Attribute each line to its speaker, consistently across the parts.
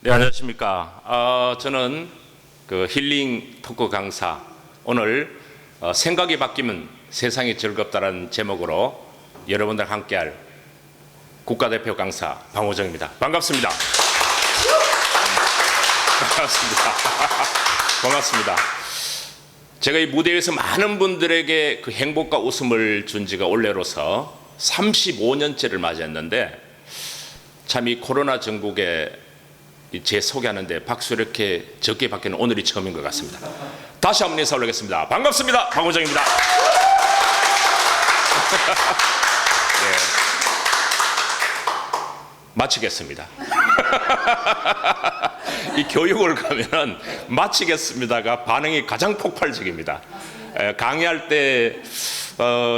Speaker 1: 네, 안녕하십니까. 저는 그 힐링 토크 강사, 오늘 생각이 바뀌면 세상이 즐겁다라는 제목으로 여러분들 함께할 국가대표 강사 방호정입니다. 반갑습니다. 반갑습니다. 반갑습니다. 제가 이 무대에서 많은 분들에게 그 행복과 웃음을 준 지가 올해로서 35년째를 맞이했는데, 참 이 코로나 전국에 제 소개하는데 박수 이렇게 적게 받기는 오늘이 처음인 것 같습니다. 다시 한번 인사 올리겠습니다. 반갑습니다. 방호정입니다. 네. 마치겠습니다. 이 교육을 가면은 마치겠습니다가 반응이 가장 폭발적입니다. 강의할 때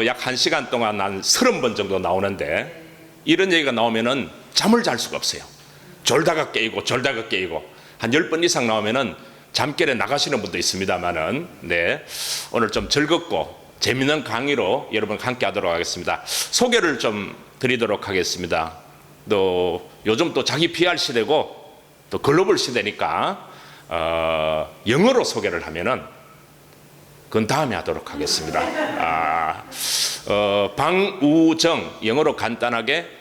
Speaker 1: 약 1시간 동안 한 30번 정도 나오는데, 이런 얘기가 나오면은 잠을 잘 수가 없어요. 졸다가 깨이고 졸다가 깨이고 한 10번 이상 나오면은 잠결에 나가시는 분도 있습니다만은, 네, 오늘 좀 즐겁고 재미있는 강의로 여러분 함께 하도록 하겠습니다. 소개를 좀 드리도록 하겠습니다. 또 요즘 또 자기 PR 시대고 또 글로벌 시대니까 영어로 소개를 하면은 그건 다음에 하도록 하겠습니다. 방우정, 영어로 간단하게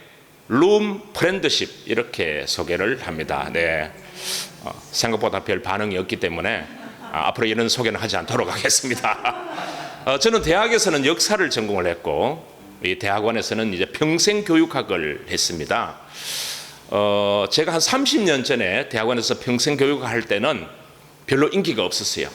Speaker 1: 룸 프렌드십 이렇게 소개를 합니다. 네, 생각보다 별 반응이 없기 때문에 앞으로 이런 소개는 하지 않도록 하겠습니다. 저는 대학에서는 역사를 전공을 했고, 이 대학원에서는 이제 평생교육학을 했습니다. 제가 한 30년 전에 대학원에서 평생교육을 할 때는 별로 인기가 없었어요.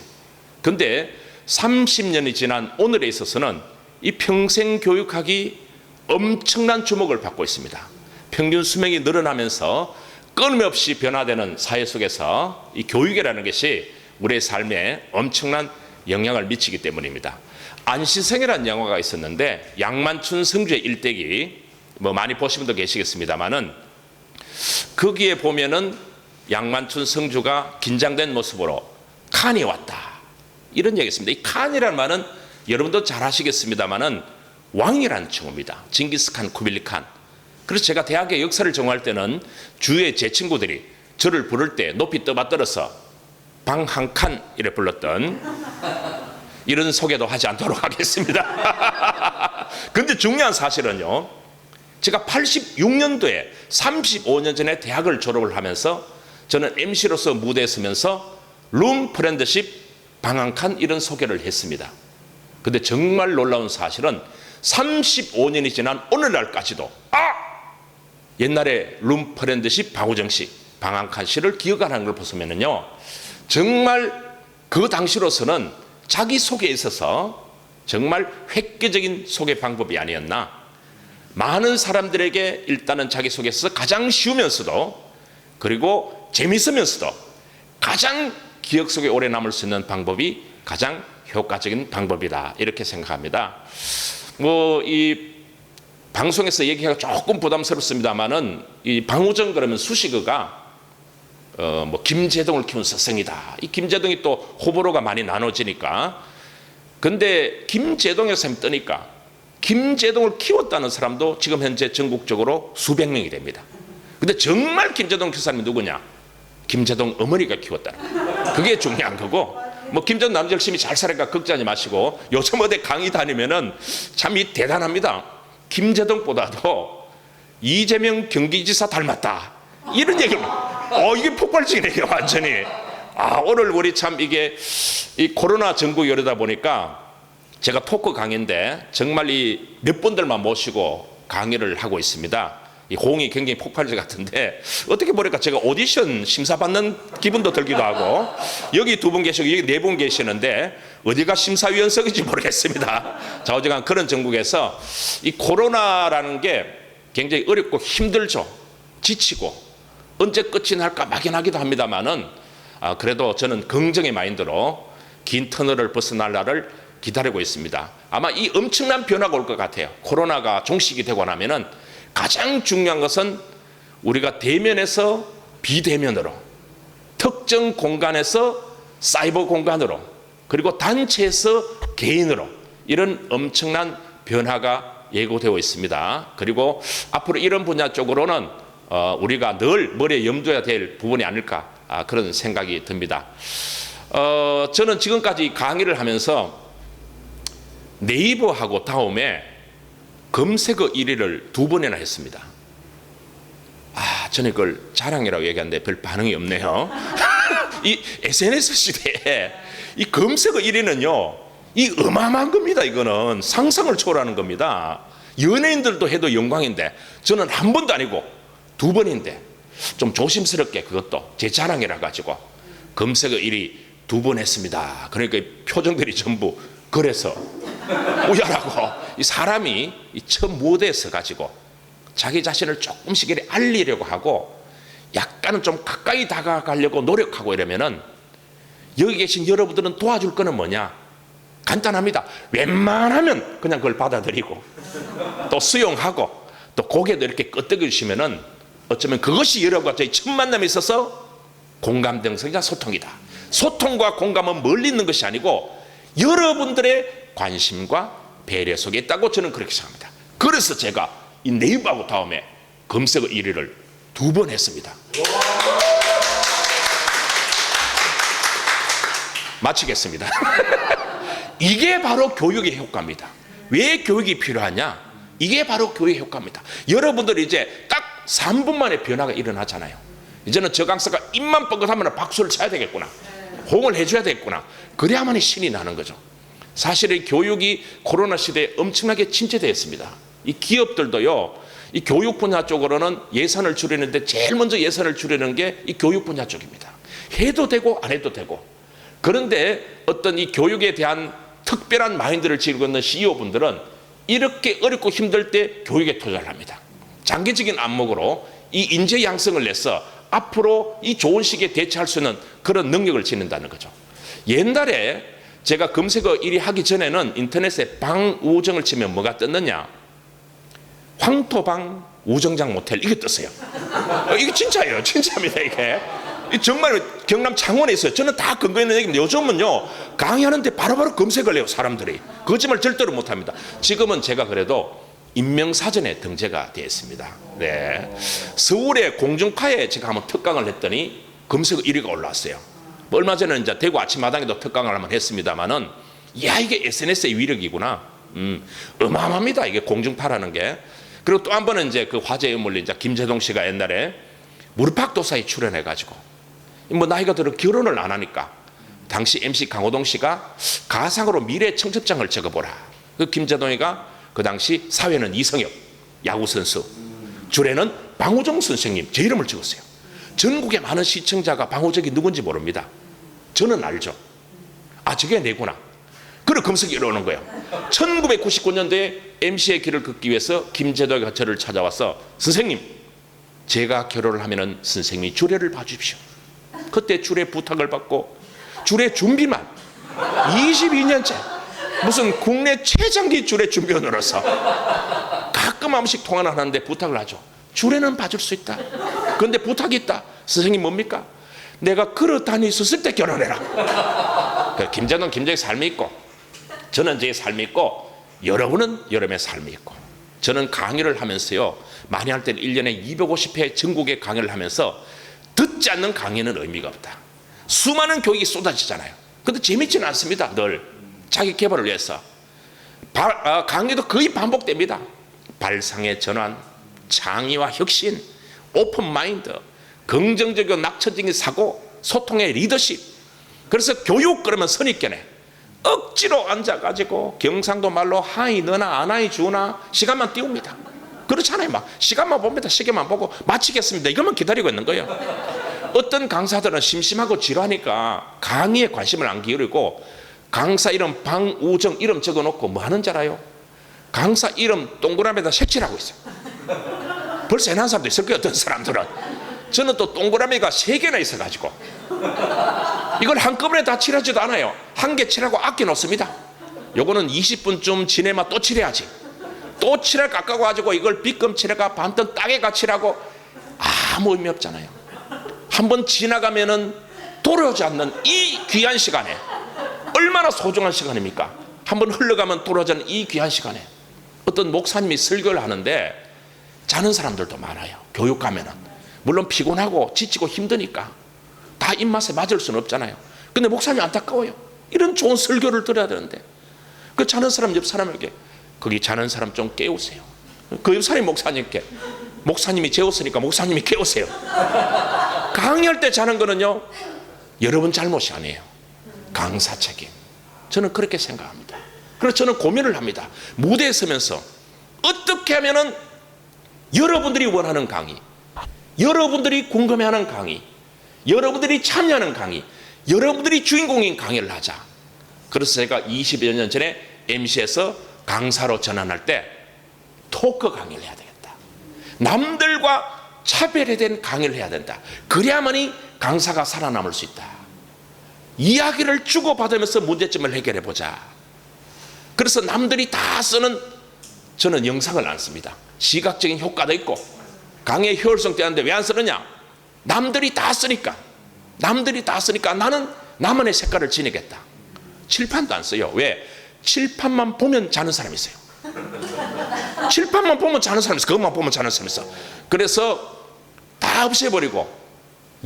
Speaker 1: 근데 30년이 지난 오늘에 있어서는 이 평생교육학이 엄청난 주목을 받고 있습니다. 평균 수명이 늘어나면서 끊임없이 변화되는 사회 속에서 이 교육이라는 것이 우리의 삶에 엄청난 영향을 미치기 때문입니다. 안시성이라는 영화가 있었는데, 양만춘 성주의 일대기, 뭐 많이 보신 분도 계시겠습니다만은, 거기에 보면은 양만춘 성주가 긴장된 모습으로 칸이 왔다, 이런 얘기가 있습니다. 이 칸이라는 말은 여러분도 잘 아시겠습니다만은 왕이라는称호입니다. 징기스칸, 쿠빌리칸. 그래서 제가 대학의 역사를 전공할 때는 주위에 제 친구들이 저를 부를 때 높이 떠받들어서 방 한 칸 이래 불렀던, 이런 소개도 하지 않도록 하겠습니다. 근데 중요한 사실은요, 제가 86년도에 35년 전에 대학을 졸업을 하면서 저는 MC로서 무대에 서면서 룸 프렌드십 방 한 칸 이런 소개를 했습니다. 근데 정말 놀라운 사실은 35년이 지난 오늘날까지도 옛날에 룸 프렌드십 방우정씨, 방 한 칸 씨를 기억하는 걸 보시면은요, 정말 그 당시로서는 자기소개에 있어서 정말 획기적인 소개 방법이 아니었나. 많은 사람들에게 일단은 자기소개에 있어서 가장 쉬우면서도, 그리고 재밌으면서도 가장 기억 속에 오래 남을 수 있는 방법이 가장 효과적인 방법이다, 이렇게 생각합니다. 뭐 이 방송에서 얘기하기가 조금 부담스럽습니다만은, 이 방우정 그러면 수식어가 뭐 김제동을 키운 스승이다. 이 김제동이 또 호불호가 많이 나눠지니까. 근데 김제동에서 햄 뜨니까 김제동을 키웠다는 사람도 지금 현재 전국적으로 수백 명이 됩니다. 근데 정말 김제동 키운 사람이 누구냐? 김제동 어머니가 키웠다. 그게 중요한 거고, 뭐 김제동 남자 열심히 잘 살아니까 걱정하지 마시고, 요즘 어디 강의 다니면은 참 대단합니다. 김제동보다도 이재명 경기지사 닮았다, 이런 얘기를. 이게 폭발적이네요, 완전히. 오늘 우리 참 이게 이 코로나 전국 이러다 보니까 제가 토크 강의인데 정말 이 몇 분들만 모시고 강의를 하고 있습니다. 이 호응이 굉장히 폭발적 같은데, 어떻게 보니까 제가 오디션 심사받는 기분도 들기도 하고, 여기 2분 계시고 여기 4분 계시는데 어디가 심사위원석인지 모르겠습니다. 좌우지간 그런 전국에서 이 코로나라는 게 굉장히 어렵고 힘들죠. 지치고 언제 끝이 날까 막연하기도 합니다만은, 그래도 저는 긍정의 마인드로 긴 터널을 벗어날 날을 기다리고 있습니다. 아마 이 엄청난 변화가 올 것 같아요. 코로나가 종식이 되고 나면은 가장 중요한 것은 우리가 대면에서 비대면으로, 특정 공간에서 사이버 공간으로, 그리고 단체에서 개인으로, 이런 엄청난 변화가 예고되어 있습니다. 그리고 앞으로 이런 분야 쪽으로는 우리가 늘 머리에 염두해야 될 부분이 아닐까 그런 생각이 듭니다. 저는 지금까지 강의를 하면서 네이버하고 다음에 검색어 1위를 2번이나 했습니다. 저는 그걸 자랑이라고 얘기하는데 별 반응이 없네요. 이 SNS 시대에 이 검색어 1위는요, 이 어마어마한 겁니다. 이거는 상상을 초월하는 겁니다. 연예인들도 해도 영광인데 저는 한 번도 아니고 2번인데 좀 조심스럽게 그것도 제 자랑이라 가지고 검색어 1위 2번 했습니다. 그러니까 이 표정들이 전부 그래서 우야라고, 이 사람이 이 첫 무대에 서 가지고 자기 자신을 조금씩 이렇게 알리려고 하고 약간은 좀 가까이 다가가려고 노력하고 이러면은 여기 계신 여러분들은 도와줄 거는 뭐냐? 간단합니다. 웬만하면 그냥 그걸 받아들이고 또 수용하고 또 고개도 이렇게 끄덕여 주시면은 어쩌면 그것이 여러분과 저희 첫 만남에 있어서 공감 등성이자 소통이다. 소통과 공감은 멀리 있는 것이 아니고 여러분들의 관심과 배려 속에 있다고 저는 그렇게 생각합니다. 그래서 제가 이 네이버하고 다음에 검색어 1위를 2번 했습니다. 마치겠습니다. 이게 바로 교육의 효과입니다. 왜 교육이 필요하냐? 이게 바로 교육의 효과입니다. 여러분들이 이제 딱 3분 만에 변화가 일어나잖아요. 이제는 저 강사가 입만 뻥긋하면 박수를 쳐야 되겠구나, 호응을 해줘야 되겠구나, 그래야만이 신이 나는 거죠. 사실은 교육이 코로나 시대에 엄청나게 침체되었습니다. 이 기업들도요, 이 교육 분야 쪽으로는 예산을 줄이는데 제일 먼저 예산을 줄이는 게 이 교육 분야 쪽입니다. 해도 되고 안 해도 되고. 그런데 어떤 이 교육에 대한 특별한 마인드를 지니고 있는 CEO분들은 이렇게 어렵고 힘들 때 교육에 투자를 합니다. 장기적인 안목으로 이 인재 양성을 내서 앞으로 이 좋은 시기에 대처할 수 있는 그런 능력을 지닌다는 거죠. 옛날에 제가 검색어 1위 하기 전에는 인터넷에 방우정을 치면 뭐가 떴느냐? 황토방 우정장 모텔, 이게 떴어요. 이게 진짜예요. 진짜입니다. 이게 정말 경남 창원에 있어요. 저는 다 근거 있는 얘기입니다. 요즘은요, 강의하는데 바로바로 검색을 해요. 사람들이 거짓말 절대로 못합니다. 지금은 제가 그래도 인명사전에 등재가 되어 있습니다. 네. 서울의 공중파에 제가 한번 특강을 했더니 검색어 1위가 올라왔어요. 얼마 전에 이제 대구 아침마당에도 특강을 한번 했습니다만은, 야, 이게 SNS의 위력이구나. 어마어마합니다. 이게 공중파라는 게. 그리고 또 한 번은 이제 그 화제의 인물 이제 김재동 씨가 옛날에 무릎팍도사에 출연해가지고, 뭐 나이가 들어 결혼을 안 하니까 당시 MC 강호동 씨가 가상으로 미래 청첩장을 적어보라. 그 김재동이가 그 당시 사회는 이성엽 야구선수, 줄에는 방우정 선생님 제 이름을 적었어요. 전국의 많은 시청자가 방우정이 누군지 모릅니다. 저는 알죠. 저게 내구나. 그리고 검색이 이러는 거예요. 1999년도에 MC의 길을 걷기 위해서 김재동이가 저를 찾아와서, 선생님, 제가 결혼을 하면은 선생님이 주례를 봐주십시오. 그때 주례 부탁을 받고 주례 준비만 22년째 무슨 국내 최장기 주례 준비원으로서 가끔 한 번씩 통화를 하는데 부탁을 하죠. 주례는 봐줄 수 있다. 그런데 부탁이 있다. 선생님 뭡니까? 내가 걸어 다닐 수 있을 때 결혼해라. 김재동 김재의 삶이 있고, 저는 제 삶이 있고, 여러분은 여러분의 삶이 있고. 저는 강의를 하면서요, 많이 할 때는 1년에 250회 전국에 강의를 하면서 듣지 않는 강의는 의미가 없다. 수많은 교육이 쏟아지잖아요. 근데 재밌지는 않습니다. 늘 자기 개발을 위해서 강의도 거의 반복됩니다. 발상의 전환, 창의와 혁신, 오픈 마인드, 긍정적이고 낙천적인 사고, 소통의 리더십. 그래서 교육 그러면 선입견에 억지로 앉아가지고 경상도 말로 하이 너나 안 하이 주나 시간만 띄웁니다. 그렇잖아요. 막 시간만 봅니다. 시계만 보고 마치겠습니다. 이것만 기다리고 있는 거예요. 어떤 강사들은 심심하고 지루하니까 강의에 관심을 안 기울이고 강사 이름 방우정 이름 적어놓고 뭐 하는 줄 알아요? 강사 이름 동그라미에다 색칠하고 있어요. 벌써 해놓은 사람도 있을 거예요. 어떤 사람들은. 저는 또 동그라미가 3개나 있어가지고 이걸 한꺼번에 다 칠하지도 않아요. 한 개 칠하고 아껴놓습니다. 요거는 20분쯤 지내면 또 칠해야지. 또 칠할 깎아가지고 이걸 빗금 칠해가 반턴 땅에가 칠하고 아무 의미 없잖아요. 한번 지나가면은 돌아오지 않는 이 귀한 시간에 얼마나 소중한 시간입니까? 한번 흘러가면 돌아오지 않는 이 귀한 시간에 어떤 목사님이 설교를 하는데 자는 사람들도 많아요. 교육 가면은. 물론 피곤하고 지치고 힘드니까 다 입맛에 맞을 수는 없잖아요. 근데 목사님 안타까워요. 이런 좋은 설교를 들어야 되는데 그 자는 사람 옆 사람에게 거기 자는 사람 좀 깨우세요. 그 옆 사람이 목사님께 목사님이 재웠으니까 목사님이 깨우세요. 강의할 때 자는 거는요 여러분 잘못이 아니에요. 강사 책임. 저는 그렇게 생각합니다. 그래서 저는 고민을 합니다. 무대에 서면서 어떻게 하면은 여러분들이 원하는 강의, 여러분들이 궁금해하는 강의, 여러분들이 참여하는 강의, 여러분들이 주인공인 강의를 하자. 그래서 제가 20여 년 전에 MC에서 강사로 전환할 때 토크 강의를 해야 되겠다. 남들과 차별화된 강의를 해야 된다. 그래야만이 강사가 살아남을 수 있다. 이야기를 주고받으면서 문제점을 해결해 보자. 그래서 남들이 다 쓰는, 저는 영상을 안 씁니다. 시각적인 효과도 있고 강의 효율성 때문에 왜 안 쓰느냐? 남들이 다 쓰니까 나는 나만의 색깔을 지니겠다. 칠판도 안 써요. 왜? 칠판만 보면 자는 사람이 있어요. 칠판만 보면 자는 사람이 있어. 그것만 보면 자는 사람이 있어. 그래서 다 없애버리고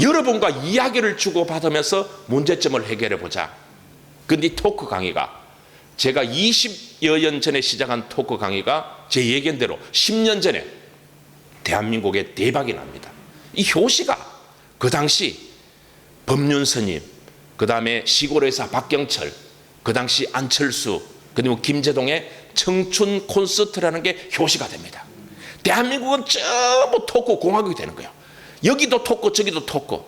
Speaker 1: 여러분과 이야기를 주고받으면서 문제점을 해결해 보자. 근데 이 토크 강의가 제가 20여 년 전에 시작한 토크 강의가 제 예견대로 10년 전에 대한민국에 대박이 납니다. 이 효시가 그 당시 법륜 스님, 그 다음에 시골의사 박경철, 그 당시 안철수, 그리고 김재동의 청춘 콘서트라는 게 효시가 됩니다. 대한민국은 전부 토크 공화국이 되는 거예요. 여기도 토크, 저기도 토크.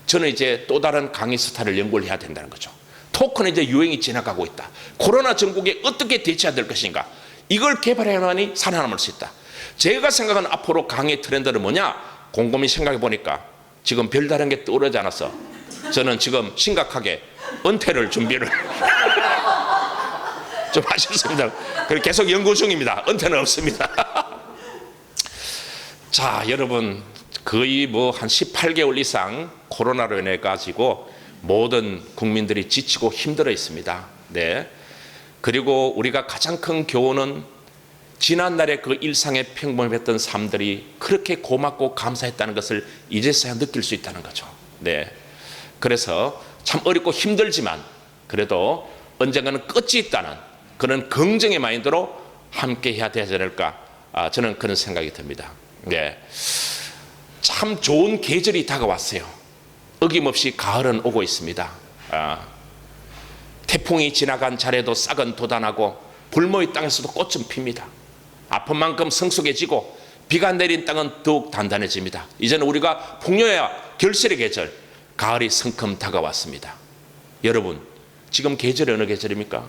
Speaker 1: 저는 이제 또 다른 강의 스타일을 연구를 해야 된다는 거죠. 토크는 이제 유행이 지나가고 있다. 코로나 전국에 어떻게 대처해야 될 것인가? 이걸 개발해야만이 살아남을 수 있다. 제가 생각하는 앞으로 강의 트렌드는 뭐냐? 곰곰이 생각해 보니까 지금 별다른 게 떠오르지 않아서 저는 지금 심각하게 은퇴를 준비를 좀 하셨습니다. 그래서 계속 연구 중입니다. 은퇴는 없습니다. 자, 여러분 거의 뭐 한 18개월 이상 코로나로 인해 가지고 모든 국민들이 지치고 힘들어 있습니다. 네. 그리고 우리가 가장 큰 교훈은 지난날의 그 일상의 평범했던 삶들이 그렇게 고맙고 감사했다는 것을 이제서야 느낄 수 있다는 거죠. 네. 그래서 참 어렵고 힘들지만 그래도 언젠가는 끝이 있다는 그런 긍정의 마인드로 함께 해야 되지 않을까, 저는 그런 생각이 듭니다. 네. 참 좋은 계절이 다가왔어요. 어김없이 가을은 오고 있습니다. 태풍이 지나간 자리에도 싹은 돋아나고 불모의 땅에서도 꽃은 핍니다. 아픈 만큼 성숙해지고 비가 내린 땅은 더욱 단단해집니다. 이제는 우리가 풍요와 결실의 계절, 가을이 성큼 다가왔습니다. 여러분, 지금 계절이 어느 계절입니까?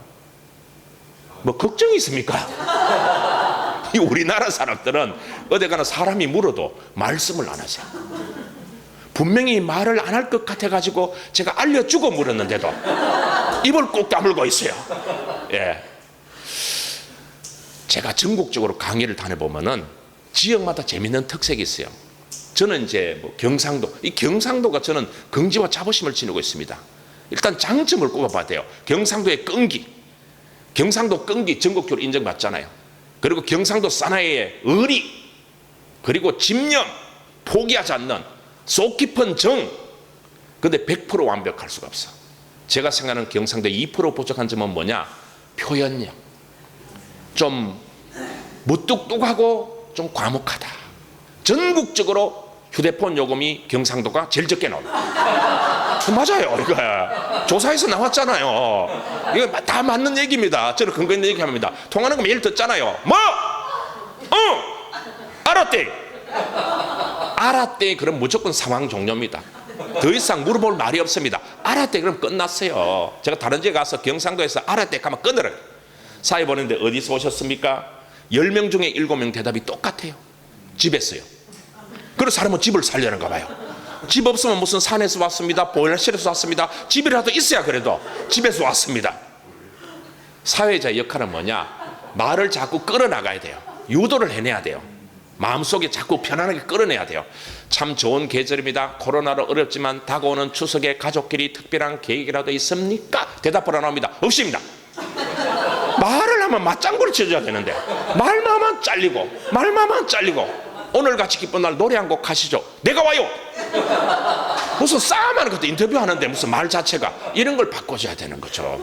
Speaker 1: 뭐 걱정이 있습니까? 이 우리나라 사람들은 어디 가나 사람이 물어도 말씀을 안 하세요. 분명히 말을 안 할 것 같아가지고 제가 알려주고 물었는데도 입을 꼭 다물고 있어요. 예. 제가 전국적으로 강의를 다녀보면은 지역마다 재밌는 특색이 있어요. 저는 이제 뭐 경상도, 이 경상도가 저는 긍지와 자부심을 지니고 있습니다. 일단 장점을 꼽아봐야 돼요. 경상도의 끈기, 경상도 끈기 전국적으로 인정받잖아요. 그리고 경상도 사나이의 의리, 그리고 집념, 포기하지 않는 속 깊은 정. 근데 100% 완벽할 수가 없어. 제가 생각하는 경상도의 2% 부족한 점은 뭐냐? 표현력. 좀 무뚝뚝하고 좀 과묵하다. 전국적으로 휴대폰 요금이 경상도가 제일 적게 나옵니다. 맞아요. 이거 조사에서 나왔잖아요. 이거 다 맞는 얘기입니다. 저는 근거 있는 얘기합니다. 통화하는 거 매일 듣잖아요. 뭐? 알았대. 알았대. 그럼 무조건 상황 종료입니다. 더 이상 물어볼 말이 없습니다. 알았대. 그럼 끝났어요. 제가 다른 데 가서 경상도에서 알았대 가면 끊으래요. 사회 보는데 어디서 오셨습니까? 10명 중에 7명 대답이 똑같아요. 집에서요. 그래서 사람은 집을 살려는가 봐요. 집 없으면 무슨 산에서 왔습니다, 보일러실에서 왔습니다, 집이라도 있어야 그래도 집에서 왔습니다. 사회자의 역할은 뭐냐? 말을 자꾸 끌어나가야 돼요. 유도를 해내야 돼요. 마음속에 자꾸 편안하게 끌어내야 돼요. 참 좋은 계절입니다. 코로나로 어렵지만 다가오는 추석에 가족끼리 특별한 계획이라도 있습니까? 대답을 안 합니다. 없습니다. 말을 하면 맞장구를 쳐줘야 되는데 말만 잘리고 오늘 같이 기쁜 날 노래 한 곡 하시죠. 내가 와요. 무슨 싸움하는 것도 인터뷰하는데 무슨 말 자체가 이런 걸 바꿔줘야 되는 거죠.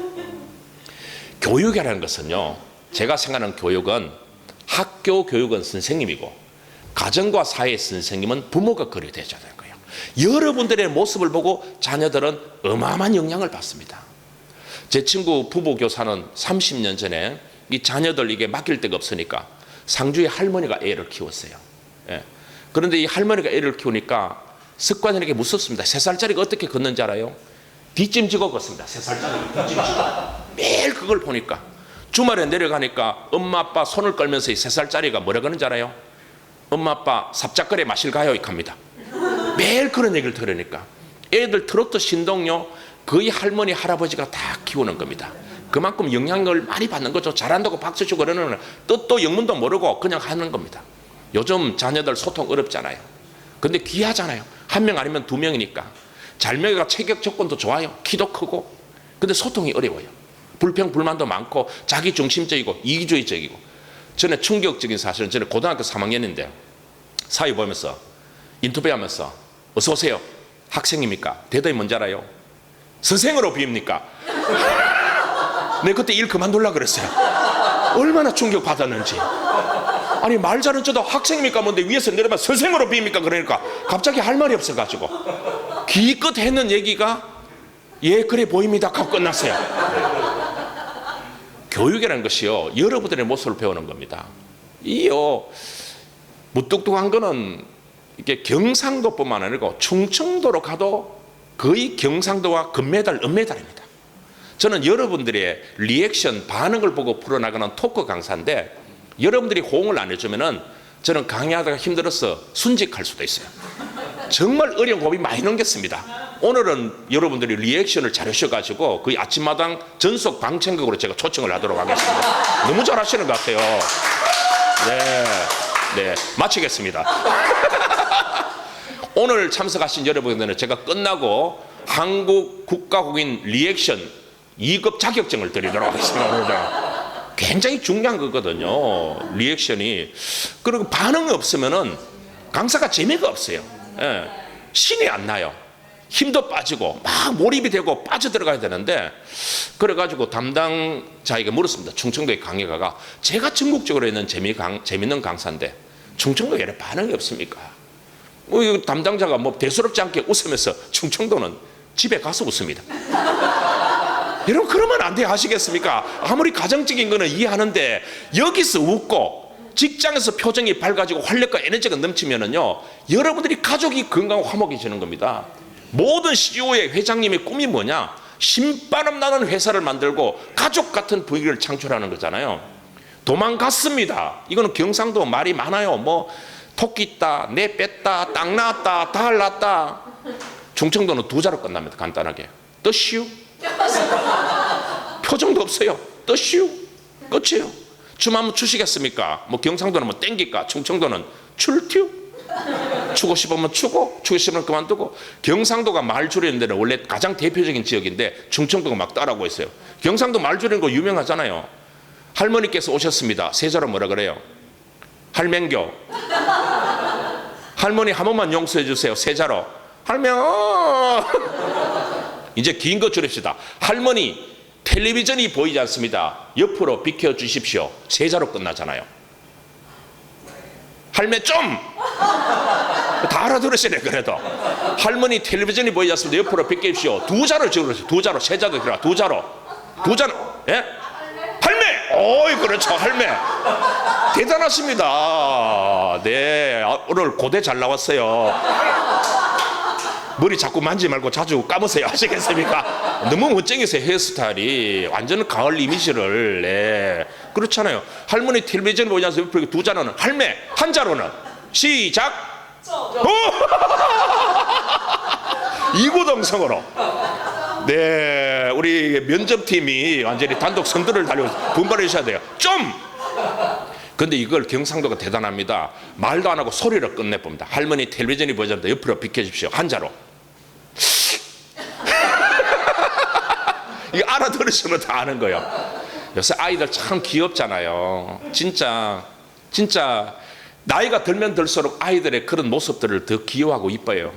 Speaker 1: 교육이라는 것은요, 제가 생각하는 교육은 학교 교육은 선생님이고 가정과 사회 선생님은 부모가 그려야 되는 거예요. 여러분들의 모습을 보고 자녀들은 어마어마한 영향을 받습니다. 제 친구 부부 교사는 30년 전에 이 자녀들 이게 맡길 데가 없으니까 상주의 할머니가 애를 키웠어요. 예. 그런데 이 할머니가 애를 키우니까 습관이 이렇게 무섭습니다. 3살짜리가 어떻게 걷는지 알아요? 뒷짐지고 걷습니다. 3살짜리가 뒷짐지고. 매일 그걸 보니까 주말에 내려가니까 엄마 아빠 손을 끌면서 이 3살짜리가 뭐라 그러는지 알아요? 엄마 아빠 삽작거리 마실 가요 이렇게 합니다. 매일 그런 얘기를 들으니까 애들 트로트 신동요 거의 할머니 할아버지가 다 키우는 겁니다. 그만큼 영향을 많이 받는 거죠. 잘한다고 박수 치고 그러는 뜻도 영문도 모르고 그냥 하는 겁니다. 요즘 자녀들 소통 어렵잖아요. 근데 귀하잖아요. 1명 아니면 2명이니까. 잘명이가 체격 조건도 좋아요. 키도 크고. 근데 소통이 어려워요. 불평 불만도 많고 자기 중심적이고 이기주의적이고. 전에 충격적인 사실은 저는 고등학교 3학년인데 사회 보면서 인터뷰하면서 어서 오세요. 학생입니까? 대답이 뭔지 알아요? 선생으로 비입니까? 내 그때 일 그만둘라 그랬어요. 얼마나 충격받았는지. 아니 말 잘은 저도 학생입니까? 뭔데 위에서 내려면 선생으로 비입니까? 그러니까 갑자기 할 말이 없어가지고 기껏 했는 얘기가 예 그래 보입니다 하고 끝났어요. 교육이라는 것이요 여러분들의 모습을 배우는 겁니다. 이요 무뚝뚝한 거는 이게 경상도뿐만 아니고 충청도로 가도 거의 경상도와 금메달, 은메달입니다. 저는 여러분들의 리액션, 반응을 보고 풀어나가는 토크 강사인데 여러분들이 호응을 안 해주면은 저는 강의하다가 힘들어서 순직할 수도 있어요. 정말 어려운 고비 많이 넘겼습니다. 오늘은 여러분들이 리액션을 잘 하셔가지고 거의 아침마당 전속 방청객으로 제가 초청을 하도록 하겠습니다. 너무 잘하시는 것 같아요. 네, 마치겠습니다. 오늘 참석하신 여러분들은 제가 끝나고 한국 국가국인 리액션 2급 자격증을 드리도록 하겠습니다. 굉장히 중요한 거거든요. 리액션이. 그리고 반응이 없으면은 강사가 재미가 없어요. 예. 신이 안 나요. 힘도 빠지고 막 몰입이 되고 빠져들어가야 되는데 그래가지고 담당자에게 물었습니다. 충청도의 강의가가 제가 전국적으로 있는 재미있는 강사인데 충청도에 이렇게 반응이 없습니까? 담당자가 뭐 대수롭지 않게 웃으면서 충청도는 집에 가서 웃습니다. 여러분 그러면 안 돼 하시겠습니까? 아무리 가정적인 거는 이해하는데 여기서 웃고 직장에서 표정이 밝아지고 활력과 에너지가 넘치면은요 여러분들이 가족이 건강하고 화목해지는 겁니다. 모든 CEO의 회장님의 꿈이 뭐냐? 신바람 나는 회사를 만들고 가족 같은 분위기를 창출하는 거잖아요. 도망갔습니다. 이거는 경상도 말이 많아요. 뭐 토끼 있다, 내 뺐다, 땅 나왔다, 달 났다. 충청도는 2자로 끝납니다. 간단하게. 떠시우. 표정도 없어요. 떠시우. 끝이에요. 춤 한번 추시겠습니까? 뭐 경상도는 뭐 땡길까? 충청도는 출튜. 추고 싶으면 추고, 추고 싶으면 그만두고. 경상도가 말 줄이는 데는 원래 가장 대표적인 지역인데 충청도가 막 따라하고 있어요. 경상도 말 줄이는 거 유명하잖아요. 할머니께서 오셨습니다. 세자로 뭐라 그래요? 할맹교. 할머니 한 번만 용서해 주세요. 세자로. 할명. 이제 긴 거 줄입시다. 할머니 텔레비전이 보이지 않습니다. 옆으로 비켜 주십시오. 세자로 끝나잖아요. 할매 좀! 다 알아들으시네 그래도. 할머니 텔레비전이 보이지 않습니다. 옆으로 비켜 주십시오. 2자로 적으세요. 2자로. 세자도 들어가. 2자로. 2자로. 예? 할매! 오이 그렇죠. 할매. 대단하십니다. 네. 오늘 고대 잘 나왔어요. 머리 자꾸 만지지 말고 자주 감으세요. 아시겠습니까? 너무 멋쟁이세요. 헤어스타일이. 완전 가을 이미지를. 네. 그렇잖아요. 할머니 텔레비전 보지 않습니까? 2자로는 할매. 1자로는 시작. 이구동성으로. 네. 우리 면접팀이 완전히 단독 선두를 달리고 분발해 주셔야 돼요. 좀! 근데 이걸 경상도가 대단합니다. 말도 안 하고 소리로 끝내봅니다. 할머니 텔레비전이 보지 않는다. 옆으로 비켜주십시오. 1자로. 이거 알아들으시면 다 아는 거예요. 요새 아이들 참 귀엽잖아요. 진짜 나이가 들면 들수록 아이들의 그런 모습들을 더 귀여워하고 이뻐요.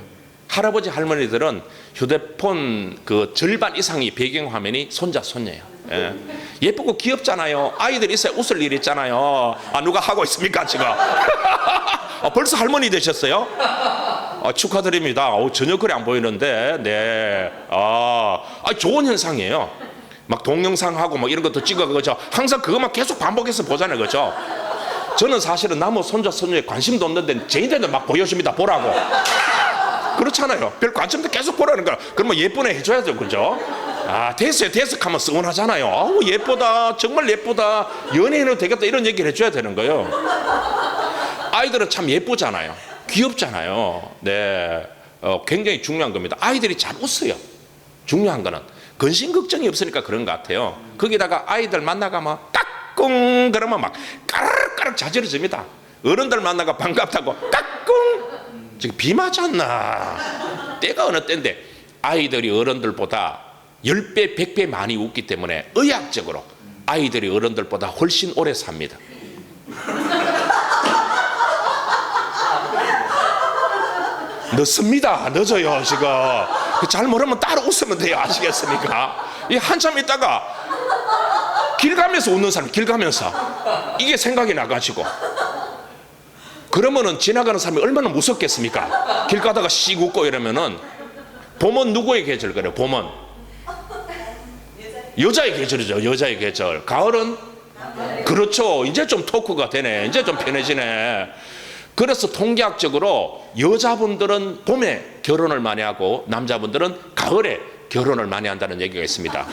Speaker 1: 할아버지 할머니들은 휴대폰 그 절반 이상이 배경화면이 손자 손녀예요. 예. 예쁘고 귀엽잖아요. 아이들 있어야 웃을 일 있잖아요. 아, 누가 하고 있습니까 지금? 벌써 할머니 되셨어요? 축하드립니다. 전혀 그래 안 보이는데, 네. 좋은 현상이에요. 막 동영상하고 막 이런 것도 찍어, 그죠? 항상 그것만 계속 반복해서 보잖아요, 그죠? 저는 사실은 나무 손자 손녀에 관심도 없는데 제인들도 막 보여줍니다. 보라고. 그렇잖아요. 별 관심도 계속 보라는 거야. 그러면 예쁘네 해줘야죠, 그죠? 됐어요, 됐어 하면 서운하잖아요. 아우, 예쁘다, 정말 예쁘다, 연예인은 되겠다, 이런 얘기를 해줘야 되는 거예요. 아이들은 참 예쁘잖아요, 귀엽잖아요. 네, 굉장히 중요한 겁니다. 아이들이 잘 웃어요. 중요한 거는 근심 걱정이 없으니까 그런 것 같아요. 거기다가 아이들 만나가면 까꿍 그러면 막 까르르까르 자지러집니다. 어른들 만나가 반갑다고 까꿍. 지금 비 맞았나? 때가 어느 때인데 아이들이 어른들보다 10배, 100배 많이 웃기 때문에 의학적으로 아이들이 어른들보다 훨씬 오래 삽니다. 늦습니다. 늦어요 지금. 잘 모르면 따로 웃으면 돼요. 아시겠습니까? 한참 있다가 길 가면서 웃는 사람, 길 가면서 이게 생각이 나가지고, 그러면은 지나가는 사람이 얼마나 무섭겠습니까? 길 가다가 씩 웃고 이러면은. 봄은 누구의 계절 그래요? 봄은 여자의 계절이죠. 여자의 계절. 가을은 그렇죠. 이제 좀 토크가 되네. 이제 좀 편해지네. 그래서 통계학적으로 여자분들은 봄에 결혼을 많이 하고 남자분들은 가을에 결혼을 많이 한다는 얘기가 있습니다.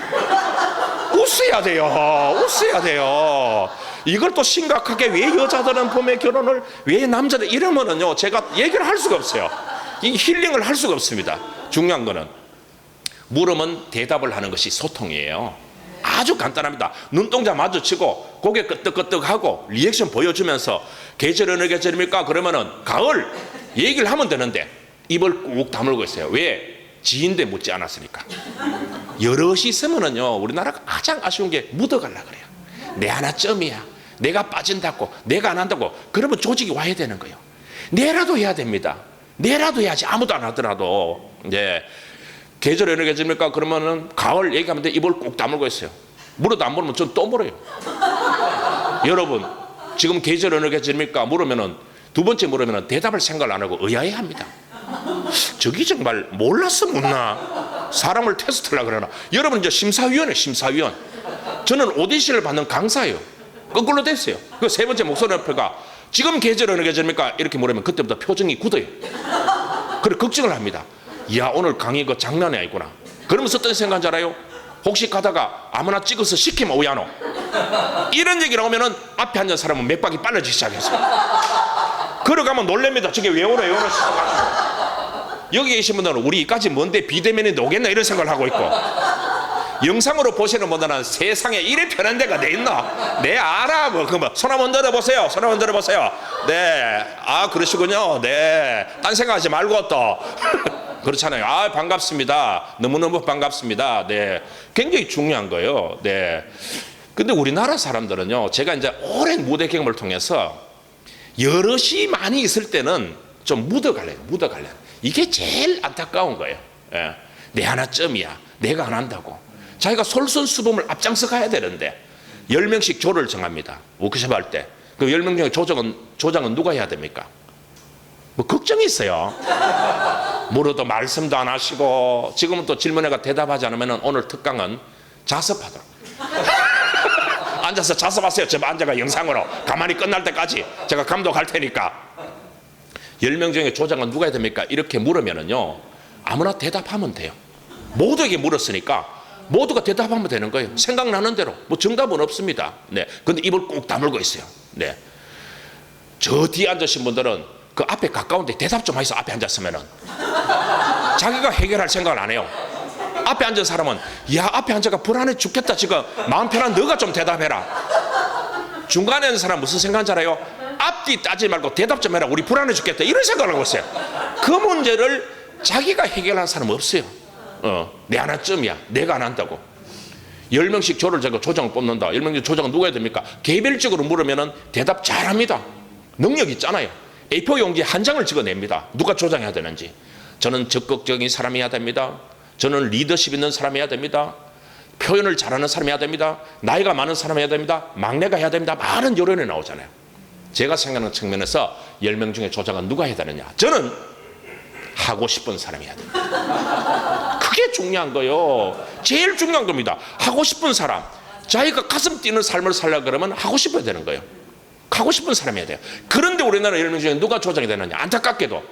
Speaker 1: 웃어야 돼요. 웃어야 돼요. 이걸 또 심각하게 왜 여자들은 봄에 결혼을, 왜 남자들 이러면은요, 제가 얘기를 할 수가 없어요. 이 힐링을 할 수가 없습니다. 중요한 거는 물으면 대답을 하는 것이 소통이에요. 아주 간단합니다. 눈동자 마주치고 고개 끄덕끄덕하고 리액션 보여주면서 계절 어느 계절입니까? 그러면은 가을 얘기를 하면 되는데 입을 꾹 다물고 있어요. 왜? 지인데 묻지 않았으니까. 여럿이 있으면은요, 우리나라가 가장 아쉬운 게 묻어가려 그래요. 내 하나쯤이야, 내가 빠진다고, 내가 안 한다고. 그러면 조직이 와야 되는 거예요. 내라도 해야 됩니다. 내라도 해야지. 아무도 안 하더라도. 네. 계절 어느 계절입니까? 그러면은 가을 얘기하면 돼. 입을 꼭 다물고 있어요. 물어도 안 물으면 전 또 물어요. 여러분, 지금 계절 어느 계절입니까? 물으면은, 두 번째 물으면은 대답을 생각을 안 하고 의아해합니다. 저기 정말 몰라서 묻나? 사람을 테스트하려고 그러나? 여러분, 이제 심사위원이에요, 심사위원. 저는 오디션을 받는 강사예요. 거꾸로 됐어요. 그 세 번째 목소리 옆에가 지금 계절 어느 계절입니까? 이렇게 물으면 그때부터 표정이 굳어요. 그래, 걱정을 합니다. 이야, 오늘 강의 그 장난이 아니구나. 그러면서 어떤 생각인지 알아요? 혹시 가다가 아무나 찍어서 시키면 오야노? 이런 얘기 나오면은 앞에 앉은 사람은 맥박이 빨라지기 시작했어요. 걸어가면 놀랍니다. 저게 왜 오래 싶어가지고. 여기 계신 분들은 우리 이까지 뭔데 비대면인데 오겠나 이런 생각을 하고 있고, 영상으로 보시는 분들은 세상에 이래 편한 데가 돼 있나? 네, 알아. 손 한번 들어보세요. 손 한번 들어보세요. 네, 그러시군요. 네, 딴 생각하지 말고 또. 그렇잖아요. 반갑습니다. 너무너무 반갑습니다. 네, 굉장히 중요한 거예요. 네. 근데 우리나라 사람들은요, 제가 이제 오랜 무대 경험을 통해서 여럿이 많이 있을 때는 좀 묻어갈래요. 이게 제일 안타까운 거예요. 예. 내 하나쯤이야, 내가 안 한다고. 자기가 솔선수범을 앞장서 가야 되는데 10명씩 조를 정합니다. 워크숍 할 때. 그 10명 중에 조장은 누가 해야 됩니까? 뭐 걱정이 있어요. 물어도 말씀도 안 하시고, 지금은 또 질문에가 대답하지 않으면 오늘 특강은 자습하도록. 앉아서 자습하세요. 저 앉아가 영상으로 가만히 끝날 때까지 제가 감독할 테니까. 10명 중에 조장은 누가 해야 됩니까? 이렇게 물으면은요, 아무나 대답하면 돼요. 모두에게 물었으니까 모두가 대답하면 되는 거예요. 생각나는 대로. 뭐 정답은 없습니다. 네. 근데 입을 꼭 다물고 있어요. 네. 저 뒤에 앉으신 분들은 그 앞에 가까운데 대답 좀 하세요. 앞에 앉았으면은. 자기가 해결할 생각을 안 해요. 앞에 앉은 사람은, 야, 앞에 앉아가 불안해 죽겠다. 지금 마음 편한 너가 좀 대답해라. 중간에 있는 사람 무슨 생각인지 알아요? 앞뒤 따지지 말고 대답 좀 해라. 우리 불안해 죽겠다. 이런 생각을 하고 있어요. 그 문제를 자기가 해결하는 사람은 없어요. 내 하나쯤이야, 내가 안 한다고. 10명씩 조를 정하고 조장을 뽑는다. 10명 중 조장은 누가 해야 됩니까? 개별적으로 물으면 대답 잘합니다. 능력 있잖아요. A4 용지 한 장을 찍어냅니다. 누가 조장해야 되는지. 저는 적극적인 사람이어야 됩니다. 저는 리더십 있는 사람이어야 됩니다. 표현을 잘하는 사람이어야 됩니다. 나이가 많은 사람이어야 됩니다. 막내가 해야 됩니다. 많은 여론이 나오잖아요. 제가 생각하는 측면에서 10명 중에 조장은 누가 해야 되느냐? 저는 하고 싶은 사람이 해야 됩니다. 그게 중요한 거예요. 제일 중요한 겁니다. 하고 싶은 사람. 자기가 가슴 뛰는 삶을 살려고 그러면 하고 싶어야 되는 거예요. 하고 싶은 사람이 해야 돼요. 그런데 우리나라 10명 중에 누가 조장이 되느냐? 안타깝게도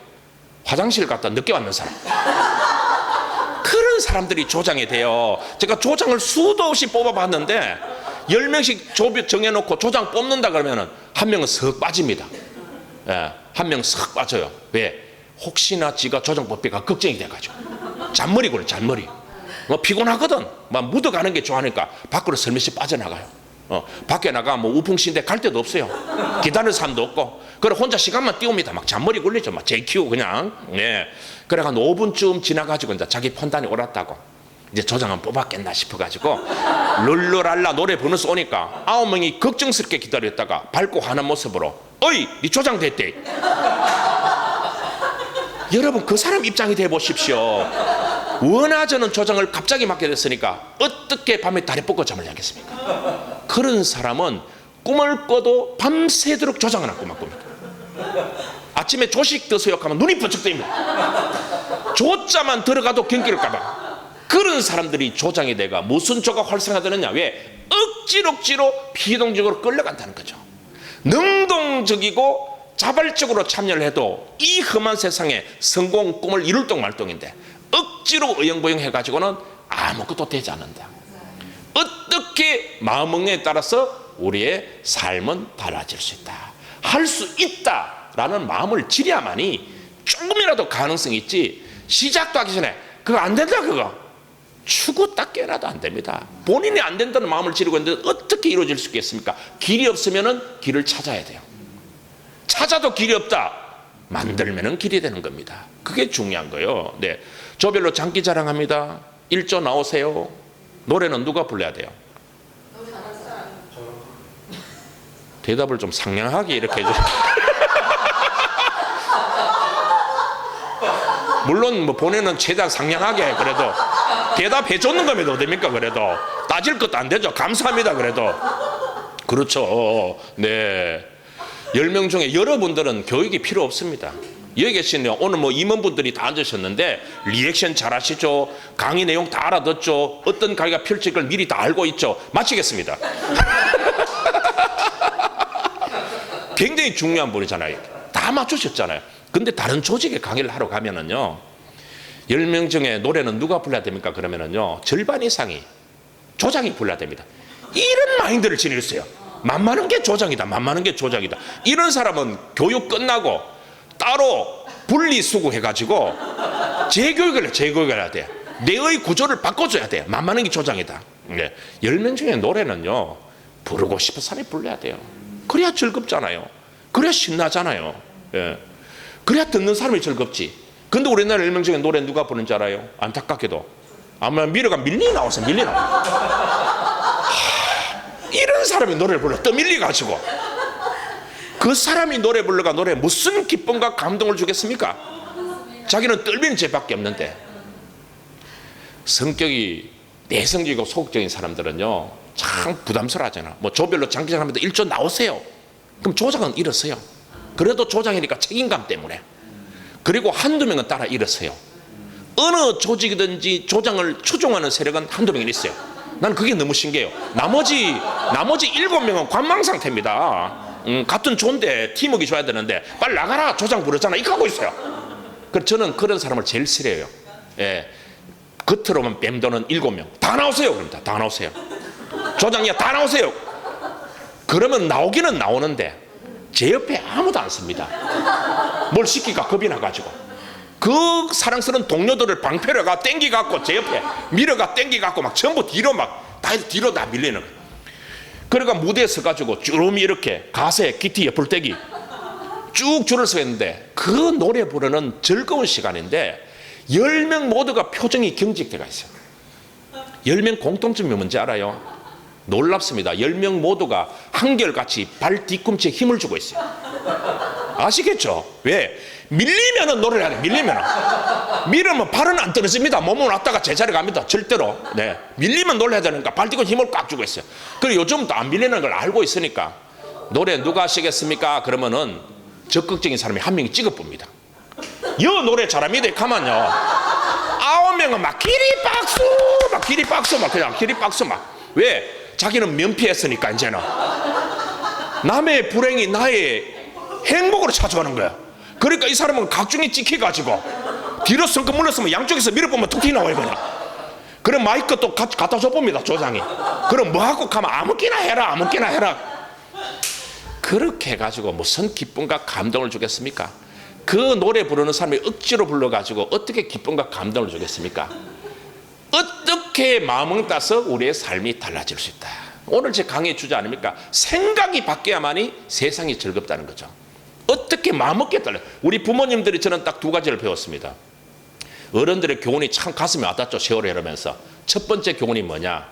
Speaker 1: 화장실 갔다 늦게 왔는 사람. 그런 사람들이 조장이 돼요. 제가 조장을 수도 없이 뽑아봤는데 10명씩 조비 정해놓고 조장 뽑는다 그러면 한 명은 석 빠집니다. 예, 한 명은 석 빠져요. 왜? 혹시나 지가 조장 뽑기가 걱정이 돼가지고. 잔머리 그래, 잔머리. 피곤하거든. 묻어가는 게 좋아하니까 밖으로 슬며시 빠져나가요. 밖에 나가 우풍신데 갈 데도 없어요. 기다릴 사람도 없고. 그래 혼자 시간만 띄웁니다. 막 잔머리 굴리죠. 막 JQ 그냥. 예. 그래 한 5분쯤 지나가지고 이제 자기 판단이 옳았다고. 이제 조장은 뽑았겠나 싶어가지고 룰루랄라 노래 부르면서 오니까 9명이 걱정스럽게 기다렸다가 밝고 하는 모습으로 어이 네 조장 됐대. 여러분 그 사람 입장이 돼 보십시오. 원하자는 조장을 갑자기 맡게 됐으니까 어떻게 밤에 다리 뻗고 잠을 자겠습니까? 그런 사람은 꿈을 꿔도 밤새도록 조장을 안 꿈만 꿉니다. 아침에 조식 드세요 하면 눈이 번쩍 뜨입니다. 조자만 들어가도 경기를까봐. 그런 사람들이 조장이 돼가 무슨 조가 활성화되느냐? 왜? 억지로 비동적으로 끌려간다는 거죠. 능동적이고 자발적으로 참여를 해도 이 험한 세상에 성공 꿈을 이룰 똥말똥인데 억지로 의형부형 해가지고는 아무것도 되지 않는다. 어떻게 마음먹냐에 따라서 우리의 삶은 달라질 수 있다. 할 수 있다라는 마음을 지려야만이 조금이라도 가능성이 있지. 시작도 하기 전에 그거 안 된다 그거 추구 딱 깨어나도 안 됩니다. 본인이 안 된다는 마음을 지르고 있는데 어떻게 이루어질 수 있겠습니까? 길이 없으면 길을 찾아야 돼요. 찾아도 길이 없다. 만들면은 길이 되는 겁니다. 그게 중요한 거예요. 네, 조별로 장기 자랑합니다. 1조 나오세요. 노래는 누가 불러야 돼요? 대답을 좀 상냥하게 이렇게 해줘. 물론 보내는 최대한 상냥하게 그래도 대답해 줬는 겁니다. 어딥니까? 그래도 따질 것도 안 되죠. 감사합니다. 그래도 그렇죠. 네, 10명 중에 여러분들은 교육이 필요 없습니다. 여기 계신 오늘 임원분들이 다 앉으셨는데 리액션 잘 하시죠. 강의 내용 다 알아듣죠. 어떤 강의가 펼칠 걸 미리 다 알고 있죠. 마치겠습니다. 굉장히 중요한 분이잖아요. 다 맞추셨잖아요. 근데 다른 조직에 강의를 하러 가면은요 10명 중에 노래는 누가 불러야 됩니까? 그러면은요 절반 이상이 조장이 불러야 됩니다. 이런 마인드를 지니세요. 만만한 게 조장이다. 만만한 게 조장이다. 이런 사람은 교육 끝나고 따로 분리수거 해가지고 재교육을 해야 돼. 내의 구조를 바꿔줘야 돼. 만만한 게 조장이다. 네. 10명 중에 노래는요 부르고 싶은 사람이 불러야 돼요. 그래야 즐겁잖아요. 그래야 신나잖아요. 예. 그래야 듣는 사람이 즐겁지. 근데 우리나라 10명 중에 노래 누가 부르는 줄 알아요? 안타깝게도 아마 미러가 밀리 나와서 밀리 나와. 이런 사람이 노래를 불러 떠밀리가지고 그 사람이 노래 불러가 노래 무슨 기쁨과 감동을 주겠습니까? 자기는 떨미는 죄밖에 없는데. 성격이 내성적이고 소극적인 사람들은요 참 부담스러워하잖아. 조별로 장기자랑합니다. 1조 나오세요. 그럼 조장은 일어서요. 그래도 조장이니까 책임감 때문에. 그리고 한두 명은 따라 일어서요. 어느 조직이든지 조장을 추종하는 세력은 한두 명이 있어요. 난 그게 너무 신기해요. 나머지 7명은 관망 상태입니다. 같은 조인데 팀워크 줘야 되는데 빨리 나가라 조장 부르잖아 이거 하고 있어요. 그래서 저는 그런 사람을 제일 싫어해요. 예. 겉으로만 맴도는 7명 다 나오세요. 그럽니다. 다 나오세요. 조장이야 다 나오세요. 그러면 나오기는 나오는데 제 옆에 아무도 안 섭니다. 뭘 시키가 겁이 나가지고 그 사랑스러운 동료들을 방패로가 땡기갖고 제 옆에 밀어가 땡기갖고 막 전부 뒤로 뒤로 다 밀리는 거예요. 그러니까 무대에 서가지고 주름이 이렇게 가세 기티 옆을떼기 쭉 줄을 서 있는데 그 노래 부르는 즐거운 시간인데 10명 모두가 표정이 경직돼가 있어요. 10명 공통점이 뭔지 알아요? 놀랍습니다. 10명 모두가 한결같이 발 뒤꿈치에 힘을 주고 있어요. 아시겠죠? 왜? 밀리면은 노래를 해야 돼. 밀리면 발은 안 떨어집니다. 몸은 왔다가 제자리 갑니다. 절대로. 네. 밀리면 노래해야 되니까 발 뛰고 힘을 꽉 주고 있어요. 그리고 요즘은 또 안 밀리는 걸 알고 있으니까 노래 누가 하시겠습니까? 그러면은 적극적인 사람이 한 명이 찍어봅니다. 여 노래 잘합니다. 가만요. 9명은 막 기리박수 막 그냥 기리박수 막. 왜? 자기는 면피했으니까 이제는 남의 불행이 나의 행복으로 찾아가는 거야. 그러니까 이 사람은 각중이 찍혀가지고 뒤로 성큼 물렀으면 양쪽에서 밀어보면 툭 튀나와요 그냥. 그럼 마이크 또 갖다 줘봅니다. 조장이. 그럼 뭐하고 가면 아무렇게나 해라. 그렇게 해가지고 무슨 기쁨과 감동을 주겠습니까? 그 노래 부르는 사람이 억지로 불러가지고 어떻게 기쁨과 감동을 주겠습니까? 어떻게 마음을 따서 우리의 삶이 달라질 수 있다. 오늘 제 강의 주제 아닙니까? 생각이 바뀌어야만이 세상이 즐겁다는 거죠. 어떻게 마음먹게 달라요. 우리 부모님들이 저는 딱 두 가지를 배웠습니다. 어른들의 교훈이 참 가슴에 와닿죠. 세월을 이러면서. 첫 번째 교훈이 뭐냐?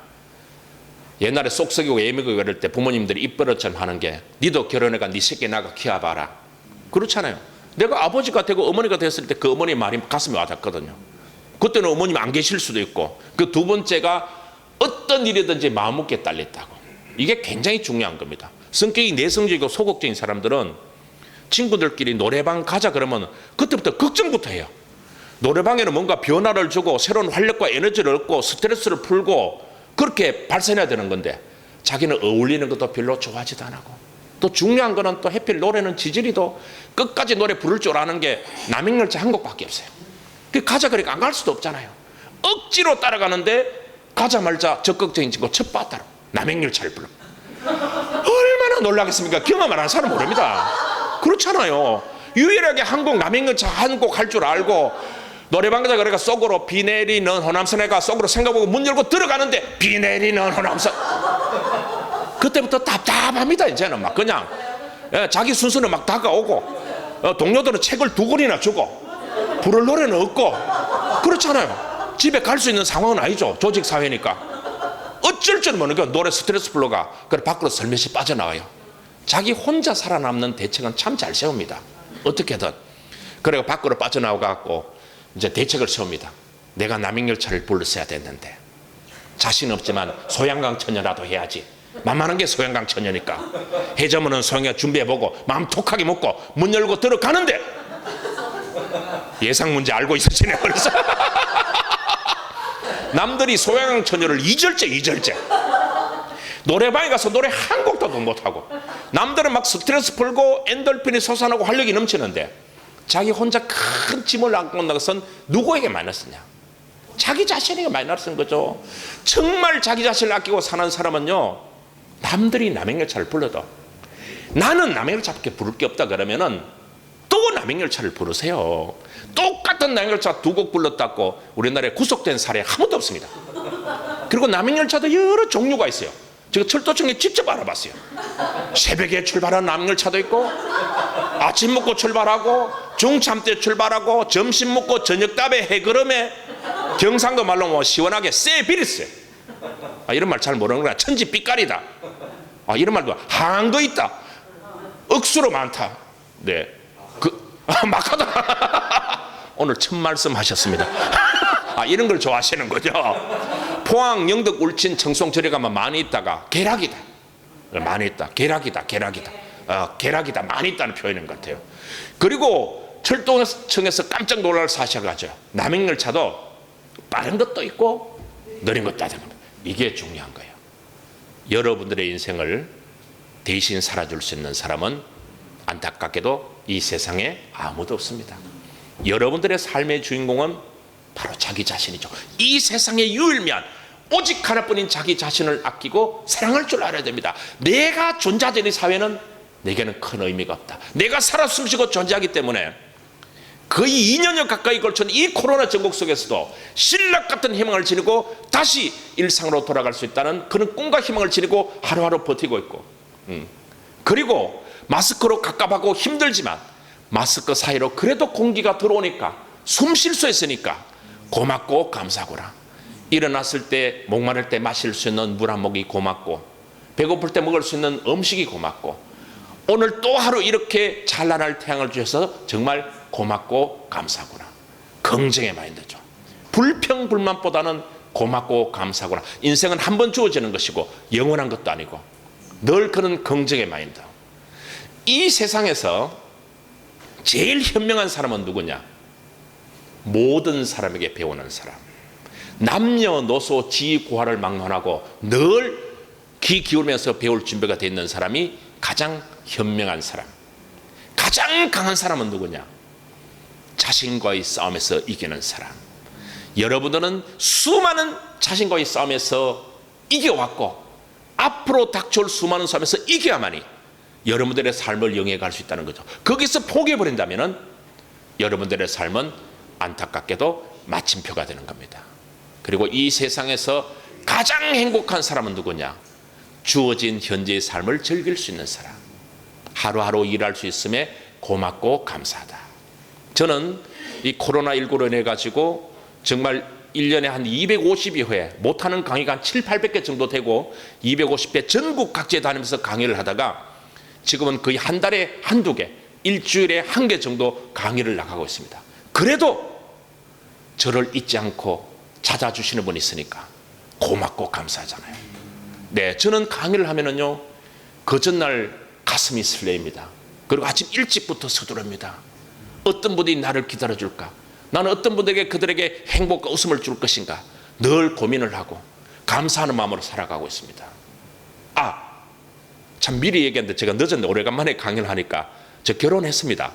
Speaker 1: 옛날에 쏙썩이고 예미고 이럴 때 부모님들이 입버릇처럼 하는 게 니도 결혼해가 니 새끼 나가 키워봐라. 그렇잖아요. 내가 아버지가 되고 어머니가 됐을 때 그 어머니 말이 가슴에 와닿거든요. 그때는 어머님이 안 계실 수도 있고. 그 두 번째가 어떤 일이든지 마음먹기에 딸렸다고. 이게 굉장히 중요한 겁니다. 성격이 내성적이고 소극적인 사람들은 친구들끼리 노래방 가자 그러면 그때부터 걱정부터 해요. 노래방에는 뭔가 변화를 주고 새로운 활력과 에너지를 얻고 스트레스를 풀고 그렇게 발산해야 되는 건데 자기는 어울리는 것도 별로 좋아하지도 않고. 또 중요한 거는 또 해필 노래는 지지리도 끝까지 노래 부를 줄 아는 게 남행열차 한 곡밖에 없어요. 그 가자 그러니까 안 갈 수도 없잖아요. 억지로 따라가는데 가자마자 적극적인 친구 첫 바다로 남행열차를 불러. 얼마나 놀라겠습니까? 경험 안 하는 사람 모릅니다. 그렇잖아요. 유일하게 한국 남행열차 한 곡 할 줄 알고 노래방 가자 그러니까 속으로 비 내리는 호남선에가 속으로 생각하고 문 열고 들어가는데 비 내리는 호남선. 그때부터 답답합니다. 이제는 막 그냥 자기 순서는 막 다가오고 동료들은 책을 2권이나 주고 부를 노래는 없고 그렇잖아요. 집에 갈 수 있는 상황은 아니죠. 조직 사회니까. 어쩔 줄 모르는 게 노래 스트레스 풀러가 그래 밖으로 설몇이 빠져나와요. 자기 혼자 살아남는 대책은 참 잘 세웁니다. 어떻게든. 그리고 밖으로 빠져나와갖고 이제 대책을 세웁니다. 내가 남행열차를 불렀어야 됐는데 자신 없지만 소양강 처녀라도 해야지. 만만한 게 소양강 처녀니까 해저문은 소양강 준비해보고 마음 톡하게 먹고 문 열고 들어가는데 예상 문제 알고 있으시네. 그래서 남들이 소양강 처녀를 2절째 노래방에 가서 노래 한 곡도 못하고 남들은 막 스트레스 풀고 엔돌핀이 솟아나고 활력이 넘치는데 자기 혼자 큰 짐을 안고 나가선 누구에게 마이너스냐? 자기 자신에게 마이너스인 거죠. 정말 자기 자신을 아끼고 사는 사람은요, 남들이 남행열차를 불러도 나는 남행열차밖에 부를 게 없다 그러면은 또 남행열차를 부르세요. 똑같은 남행열차 2곡 불렀다고 우리나라에 구속된 사례 한 번도 없습니다. 그리고 남행열차도 여러 종류가 있어요. 제가 철도청에 직접 알아봤어요. 새벽에 출발하는 남행열차도 있고 아침 먹고 출발하고 중참 때 출발하고 점심 먹고 저녁 답에 해그름에 경상도 말로 뭐 시원하게 세비리스. 이런 말 잘 모르는구나. 천지 삐까리다. 이런 말도 한거 있다. 억수로 많다. 네. 막하다. 오늘 첫 말씀 하셨습니다. 이런 걸 좋아하시는 거죠. 포항, 영덕, 울진, 청송 저리 가면 많이 있다가 계락이다. 많이 있다. 계락이다. 계락이다. 많이 있다는 표현인 것 같아요. 그리고 철도청에서 깜짝 놀랄 사실을 가져요. 남행열차도 빠른 것도 있고 느린 것도 있다. 이게 중요한 거예요. 여러분들의 인생을 대신 살아줄 수 있는 사람은 안타깝게도 이 세상에 아무도 없습니다. 여러분들의 삶의 주인공은 바로 자기 자신이죠. 이 세상에 유일무이한 오직 하나뿐인 자기 자신을 아끼고 사랑할 줄 알아야 됩니다. 내가 존재하는 사회는 내게는 큰 의미가 없다. 내가 살아 숨쉬고 존재하기 때문에 거의 2년여 가까이 걸친 이 코로나 전국 속에서도 신락 같은 희망을 지니고 다시 일상으로 돌아갈 수 있다는 그런 꿈과 희망을 지니고 하루하루 버티고 있고, 그리고 마스크로 갑갑하고 힘들지만 마스크 사이로 그래도 공기가 들어오니까 숨 쉴 수 있으니까 고맙고 감사하구나. 일어났을 때 목마를 때 마실 수 있는 물 한 모금이 고맙고 배고플 때 먹을 수 있는 음식이 고맙고 오늘 또 하루 이렇게 찬란할 태양을 주셔서 정말 고맙고 감사하구나. 긍정의 마인드죠. 불평불만보다는 고맙고 감사하구나. 인생은 한 번 주어지는 것이고 영원한 것도 아니고 늘 그런 긍정의 마인드. 이 세상에서 제일 현명한 사람은 누구냐? 모든 사람에게 배우는 사람. 남녀노소 지위고하를 막론하고 늘 귀 기울면서 배울 준비가 돼 있는 사람이 가장 현명한 사람. 가장 강한 사람은 누구냐? 자신과의 싸움에서 이기는 사람. 여러분들은 수많은 자신과의 싸움에서 이겨왔고 앞으로 닥쳐올 수많은 싸움에서 이겨야만이 여러분들의 삶을 영위해 갈 수 있다는 거죠. 거기서 포기해버린다면 여러분들의 삶은 안타깝게도 마침표가 되는 겁니다. 그리고 이 세상에서 가장 행복한 사람은 누구냐? 주어진 현재의 삶을 즐길 수 있는 사람. 하루하루 일할 수 있음에 고맙고 감사하다. 저는 이 코로나19로 인해 가지고 정말 1년에 한 250여 회, 못하는 강의가 한 7, 800개 정도 되고 250회 전국 각지에 다니면서 강의를 하다가 지금은 거의 한 달에 한두 개, 일주일에 한 개 정도 강의를 나가고 있습니다. 그래도 저를 잊지 않고 찾아주시는 분이 있으니까 고맙고 감사하잖아요. 네, 저는 강의를 하면은요, 그 전날 가슴이 설레입니다. 그리고 아침 일찍부터 서두릅니다. 어떤 분이 나를 기다려줄까? 나는 어떤 분들에게 그들에게 행복과 웃음을 줄 것인가? 늘 고민을 하고 감사하는 마음으로 살아가고 있습니다. 참 미리 얘기했는데 제가 늦었는데 오래간만에 강의를 하니까 저 결혼했습니다.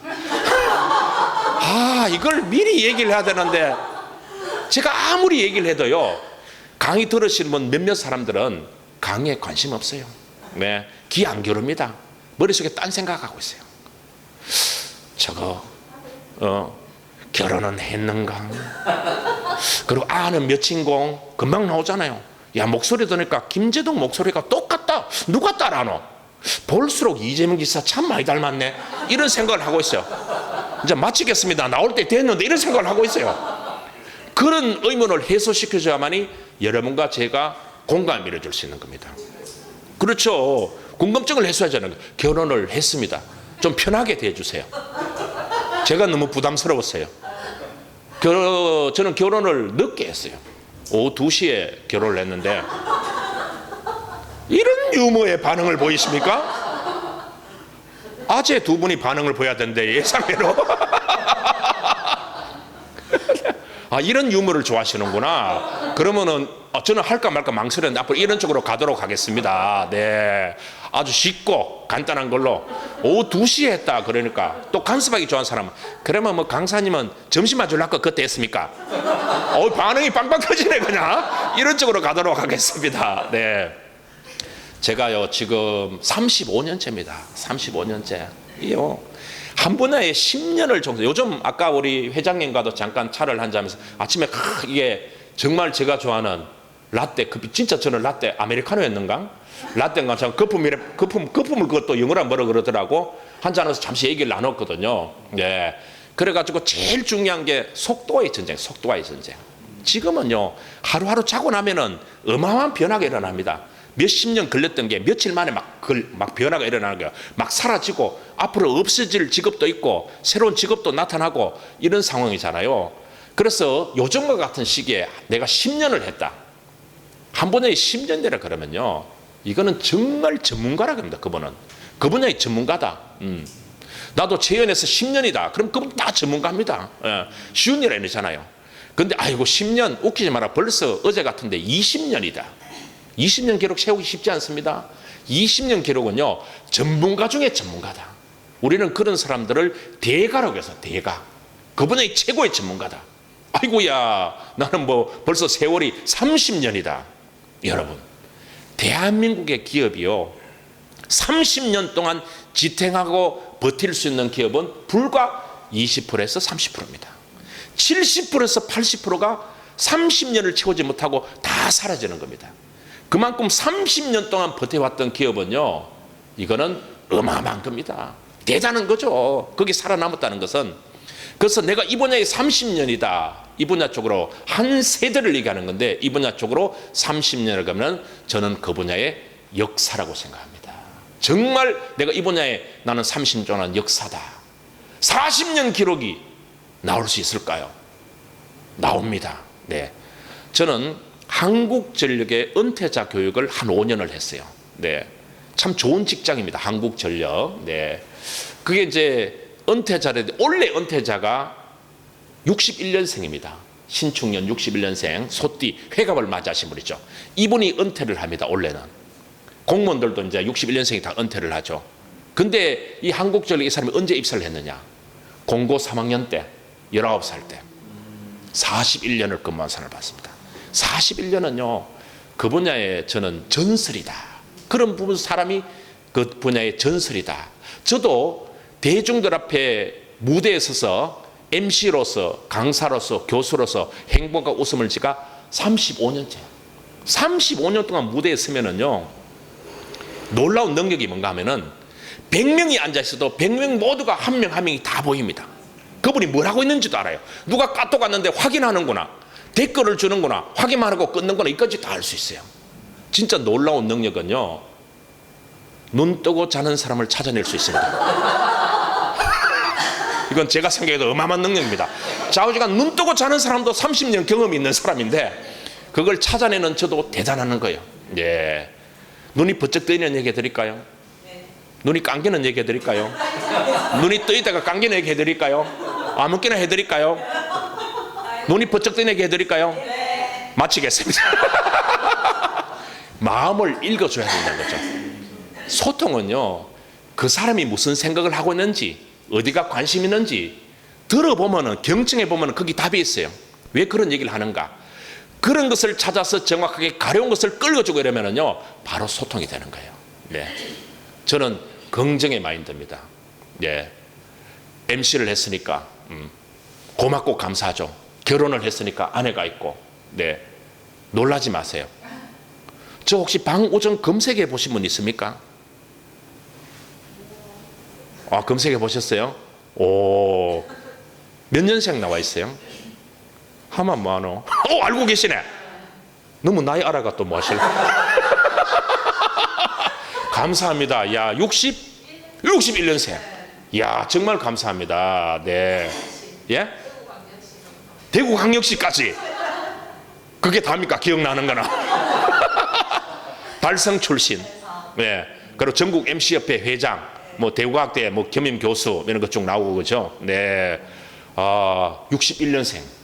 Speaker 1: 이걸 미리 얘기를 해야 되는데 제가 아무리 얘기를 해도요, 강의 들으시는 분 몇몇 사람들은 강의에 관심 없어요. 네, 귀 안 기울입니다. 머릿속에 딴 생각하고 있어요. 저거 결혼은 했는가? 그리고 아는 몇인공 금방 나오잖아요. 야, 목소리 들으니까 김제동 목소리가 똑같다. 누가 따라하노? 볼수록 이재명 지사 참 많이 닮았네. 이런 생각을 하고 있어요. 이제 마치겠습니다. 나올 때 됐는데 이런 생각을 하고 있어요. 그런 의문을 해소시켜줘야만이 여러분과 제가 공감을 이뤄줄 수 있는 겁니다. 그렇죠. 궁금증을 해소하자는 거예요. 결혼을 했습니다. 좀 편하게 대해주세요. 제가 너무 부담스러웠어요. 저는 결혼을 늦게 했어요. 오후 2시에 결혼을 했는데 이런 유머의 반응을 보이십니까? 아재 두 분이 반응을 보여야 되는데 예상외로 이런 유머를 좋아하시는구나. 그러면은 저는 할까 말까 망설였는데 앞으로 이런 쪽으로 가도록 하겠습니다. 네, 아주 쉽고 간단한 걸로 오후 2시에 했다. 그러니까 또 간섭하기 좋아하는 사람은 그러면 뭐 강사님은 점심 맞으려고 그때 했습니까? 반응이 빵빵 터지네. 그냥 이런 쪽으로 가도록 하겠습니다. 네, 제가요 지금 35년째입니다. 35년째. 한 분야에 10년을 정도. 요즘 아까 우리 회장님과도 잠깐 차를 한잔하면서 아침에 이게 정말 제가 좋아하는 라떼 커피, 진짜 저는 라떼 아메리카노였는가? 라떼인가 참 거품을 그것도 영어로 뭐라 그러더라고. 한잔해서 잠시 얘기를 나눴거든요. 네, 그래가지고 제일 중요한 게 속도의 전쟁. 지금은요 하루하루 자고 나면은 어마어마한 변화가 일어납니다. 몇십 년 걸렸던 게 며칠 만에 막 변화가 일어나는 거예요. 막 사라지고 앞으로 없어질 직업도 있고 새로운 직업도 나타나고 이런 상황이잖아요. 그래서 요즘과 같은 시기에 내가 10년을 했다. 한 분야에 10년 되라 그러면요, 이거는 정말 전문가라고 합니다. 그분은 그 분야의 전문가다. 나도 재연에서 10년이다. 그럼 그분 다 전문가입니다. 쉬운 일 아니잖아요. 근데 아이고 10년 웃기지 마라. 벌써 어제 같은데 20년이다. 20년 기록 세우기 쉽지 않습니다. 20년 기록은요 전문가 중에 전문가다. 우리는 그런 사람들을 대가라고 해서 대가. 그 분야의 최고의 전문가다. 아이고야, 나는 뭐 벌써 세월이 30년이다. 여러분, 대한민국의 기업이요 30년 동안 지탱하고 버틸 수 있는 기업은 불과 20%에서 30%입니다. 70%에서 80%가 30년을 채우지 못하고 다 사라지는 겁니다. 그만큼 30년 동안 버텨왔던 기업은요, 이거는 어마어마한 겁니다. 대단한 거죠. 거기 살아남았다는 것은. 그래서 내가 이 분야에 30년이다. 이 분야 쪽으로 한 세대를 얘기하는 건데, 이 분야 쪽으로 30년을 가면 저는 그 분야의 역사라고 생각합니다. 정말 내가 이 분야에 나는 30년간 역사다. 40년 기록이 나올 수 있을까요? 나옵니다. 네. 저는 한국전력의 은퇴자 교육을 한 5년을 했어요. 네. 참 좋은 직장입니다. 한국전력. 네. 그게 이제 은퇴자인데, 원래 은퇴자가 61년생입니다. 신축년 61년생, 소띠, 회갑을 맞이하신 분이죠. 이분이 은퇴를 합니다. 원래는. 공무원들도 이제 61년생이 다 은퇴를 하죠. 근데 이 한국전력 이 사람이 언제 입사를 했느냐? 공고 3학년 때, 19살 때 41년을 근무한 사람을 봤습니다. 41년은요, 그 분야에 저는 전설이다. 그런 부분 사람이 그 분야의 전설이다. 저도 대중들 앞에 무대에 서서 MC로서, 강사로서, 교수로서 행복과 웃음을 지가 35년째. 35년 동안 무대에 서면은요, 놀라운 능력이 뭔가 하면은 100명이 앉아 있어도 100명 모두가 한 명 한 명이 다 보입니다. 그분이 뭘 하고 있는지도 알아요. 누가 카톡 왔는데 확인하는구나, 댓글을 주는구나, 확인만 하고 끊는구나, 이까지 다 알 수 있어요. 진짜 놀라운 능력은요, 눈 뜨고 자는 사람을 찾아낼 수 있습니다. 이건 제가 생각해도 어마어마한 능력입니다. 좌우지간 눈 뜨고 자는 사람도 30년 경험이 있는 사람인데 그걸 찾아내는 저도 대단한 거예요. 예. 눈이 번쩍 뜨이는 얘기 해드릴까요? 눈이 감기는 얘기 해드릴까요? 눈이 뜨이다가 감기는 얘기 해드릴까요? 아무렇게나 해드릴까요? 눈이 번쩍 뜨이는 얘기 해드릴까요? 마치겠습니다. 마음을 읽어줘야 된다는 거죠. 소통은요, 그 사람이 무슨 생각을 하고 있는지, 어디가 관심 있는지 들어보면은, 경청해 보면은 거기 답이 있어요. 왜 그런 얘기를 하는가? 그런 것을 찾아서 정확하게 가려운 것을 끌어주고 이러면은요, 바로 소통이 되는 거예요. 네. 저는 긍정의 마인드입니다. 네. MC를 했으니까 고맙고 감사하죠. 결혼을 했으니까 아내가 있고. 네. 놀라지 마세요. 저 혹시 방우정 검색해 보신 분 있습니까? 아, 검색해 보셨어요? 오, 몇 년생 나와 있어요? 하만 뭐하노? 알고 계시네. 너무 나이 알아가 또 뭐 하실래? 감사합니다. 야, 61년생. 야, 정말 감사합니다. 네. 예? 대구광역시까지. 그게 답니까? 기억나는 거나. 달성 출신. 네. 그리고 전국 MC협회 회장. 뭐 대구과학대 뭐 겸임 교수 이런 거 쭉 나오고 그죠? 네. 61년생.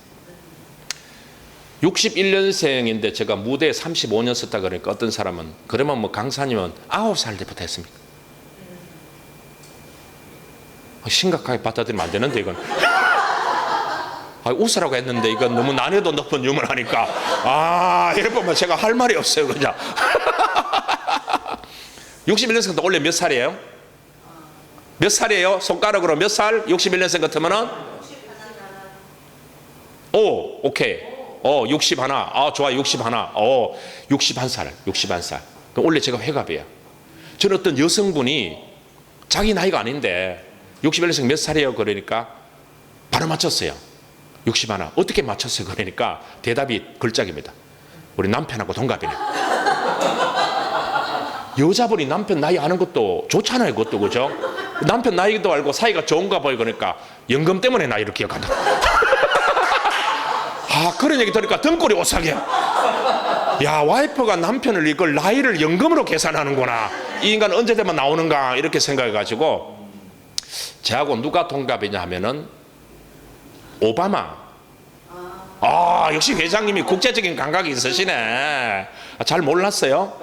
Speaker 1: 61년생인데 제가 무대에 35년 썼다 그러니까 어떤 사람은, 그러면 뭐 강사님은 9살 때부터 했습니까? 심각하게 받아들이면 안 되는데 이건. 웃으라고 했는데 이건 너무 난이도 높은 유머하니까 이래 보면 제가 할 말이 없어요 그냥. 61년생도 원래 몇 살이에요? 몇 살이에요? 손가락으로 몇 살? 61년생 같으면은? 오, 오케이. 61. 좋아, 61. 61살. 61살. 그럼 원래 제가 회갑이에요. 저는 어떤 여성분이 자기 나이가 아닌데 61년생 몇 살이에요? 그러니까 바로 맞췄어요. 61. 어떻게 맞췄어요? 그러니까 대답이 걸작입니다. 우리 남편하고 동갑이네. 여자분이 남편 나이 아는 것도 좋잖아요. 그것도 그죠? 남편 나이도 알고 사이가 좋은가 봐요. 그러니까 연금 때문에 나이를 기억한다. 그런 얘기 들으니까 등골이 오싹해. 야, 와이프가 남편을 이걸 나이를 연금으로 계산하는구나. 이 인간은 언제 되면 나오는가 이렇게 생각해가지고, 저하고 누가 동갑이냐 하면은 오바마. 역시 회장님이 국제적인 감각이 있으시네. 잘 몰랐어요.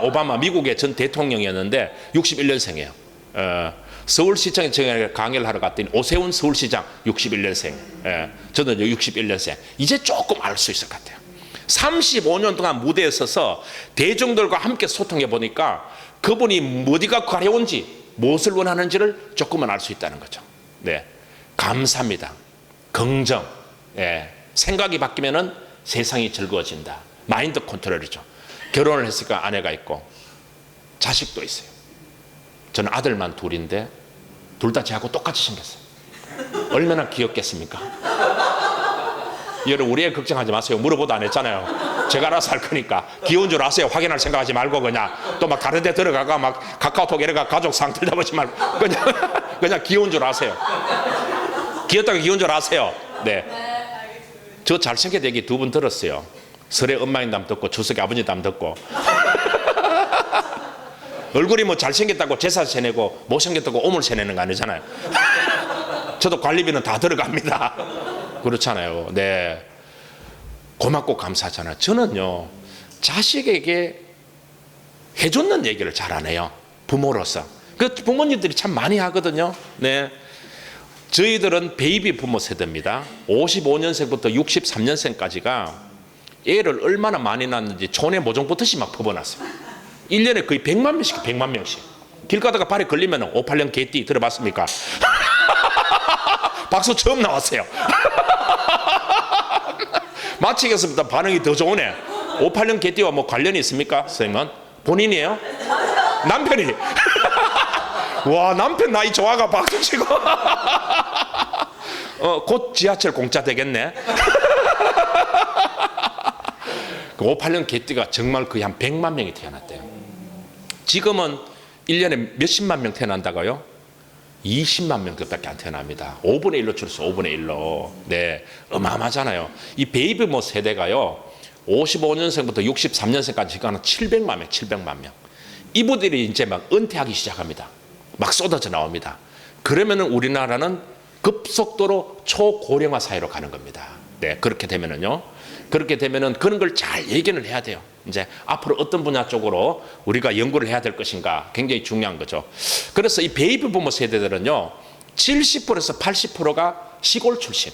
Speaker 1: 오바마 미국의 전 대통령이었는데 61년생이에요. 서울시장에 제가 강의를 하러 갔더니 오세훈 서울시장 61년생. 저는 61년생. 이제 조금 알 수 있을 것 같아요. 35년 동안 무대에 서서 대중들과 함께 소통해 보니까 그분이 어디가 가려운지, 무엇을 원하는지를 조금은 알 수 있다는 거죠. 네, 감사합니다. 긍정. 생각이 바뀌면은 세상이 즐거워진다. 마인드 컨트롤이죠. 결혼을 했으니까 아내가 있고 자식도 있어요. 저는 아들만 둘인데 둘 다 저하고 똑같이 생겼어요. 얼마나 귀엽겠습니까? 여러분, 우리 애 걱정하지 마세요. 물어보도 안 했잖아요. 제가 알아서 할 거니까. 귀여운 줄 아세요. 확인할 생각하지 말고 그냥 또 막 다른 데 들어가가 막 카카오톡 이래가 가족 상들 잡으지 말고 그냥 귀여운 줄 아세요. 귀엽다고 귀여운 줄 아세요. 네. 저 잘생긴 얘기 두 분 들었어요. 설에 엄마인 담 듣고 추석에 아버지 담 듣고. 얼굴이 뭐 잘생겼다고 제사 세내고 못생겼다고 오물 세내는 거 아니잖아요. 저도 관리비는 다 들어갑니다. 그렇잖아요. 네. 고맙고 감사하잖아요. 저는요, 자식에게 해줬는 얘기를 잘 안 해요. 부모로서. 그 부모님들이 참 많이 하거든요. 네. 저희들은 베이비 부모 세대입니다. 55년생부터 63년생까지가 애를 얼마나 많이 낳았는지 촌에 모종부터씩 막 퍼버놨어요. 1년에 거의 100만 명씩, 100만 명씩. 길 가다가 발에 걸리면 58년 개띠 들어봤습니까? 박수 처음 나왔어요. 마치겠습니다. 반응이 더 좋으네. 58년 개띠와 뭐 관련이 있습니까? 선생님은? 본인이에요? 남편이? 와, 남편 나이 좋아가 박수 치고. 곧 지하철 공짜 되겠네. 그 58년 개띠가 정말 거의 한 100만 명이 태어났대요. 지금은 1년에 몇십만 명 태어난다고요? 20만 명밖에 안 태어납니다. 5분의 1로 줄였어. 5분의 1로. 네, 어마어마하잖아요. 이 베이비 뭐 세대가요, 55년생부터 63년생까지 가는 700만 명, 700만 명. 이분들이 이제 막 은퇴하기 시작합니다. 막 쏟아져 나옵니다. 그러면은 우리나라는 급속도로 초고령화 사회로 가는 겁니다. 네, 그렇게 되면은요. 그렇게 되면은 그런 걸 잘 예견을 해야 돼요. 이제 앞으로 어떤 분야 쪽으로 우리가 연구를 해야 될 것인가 굉장히 중요한 거죠. 그래서 이 베이비 부모 세대들은요, 70%에서 80%가 시골 출신,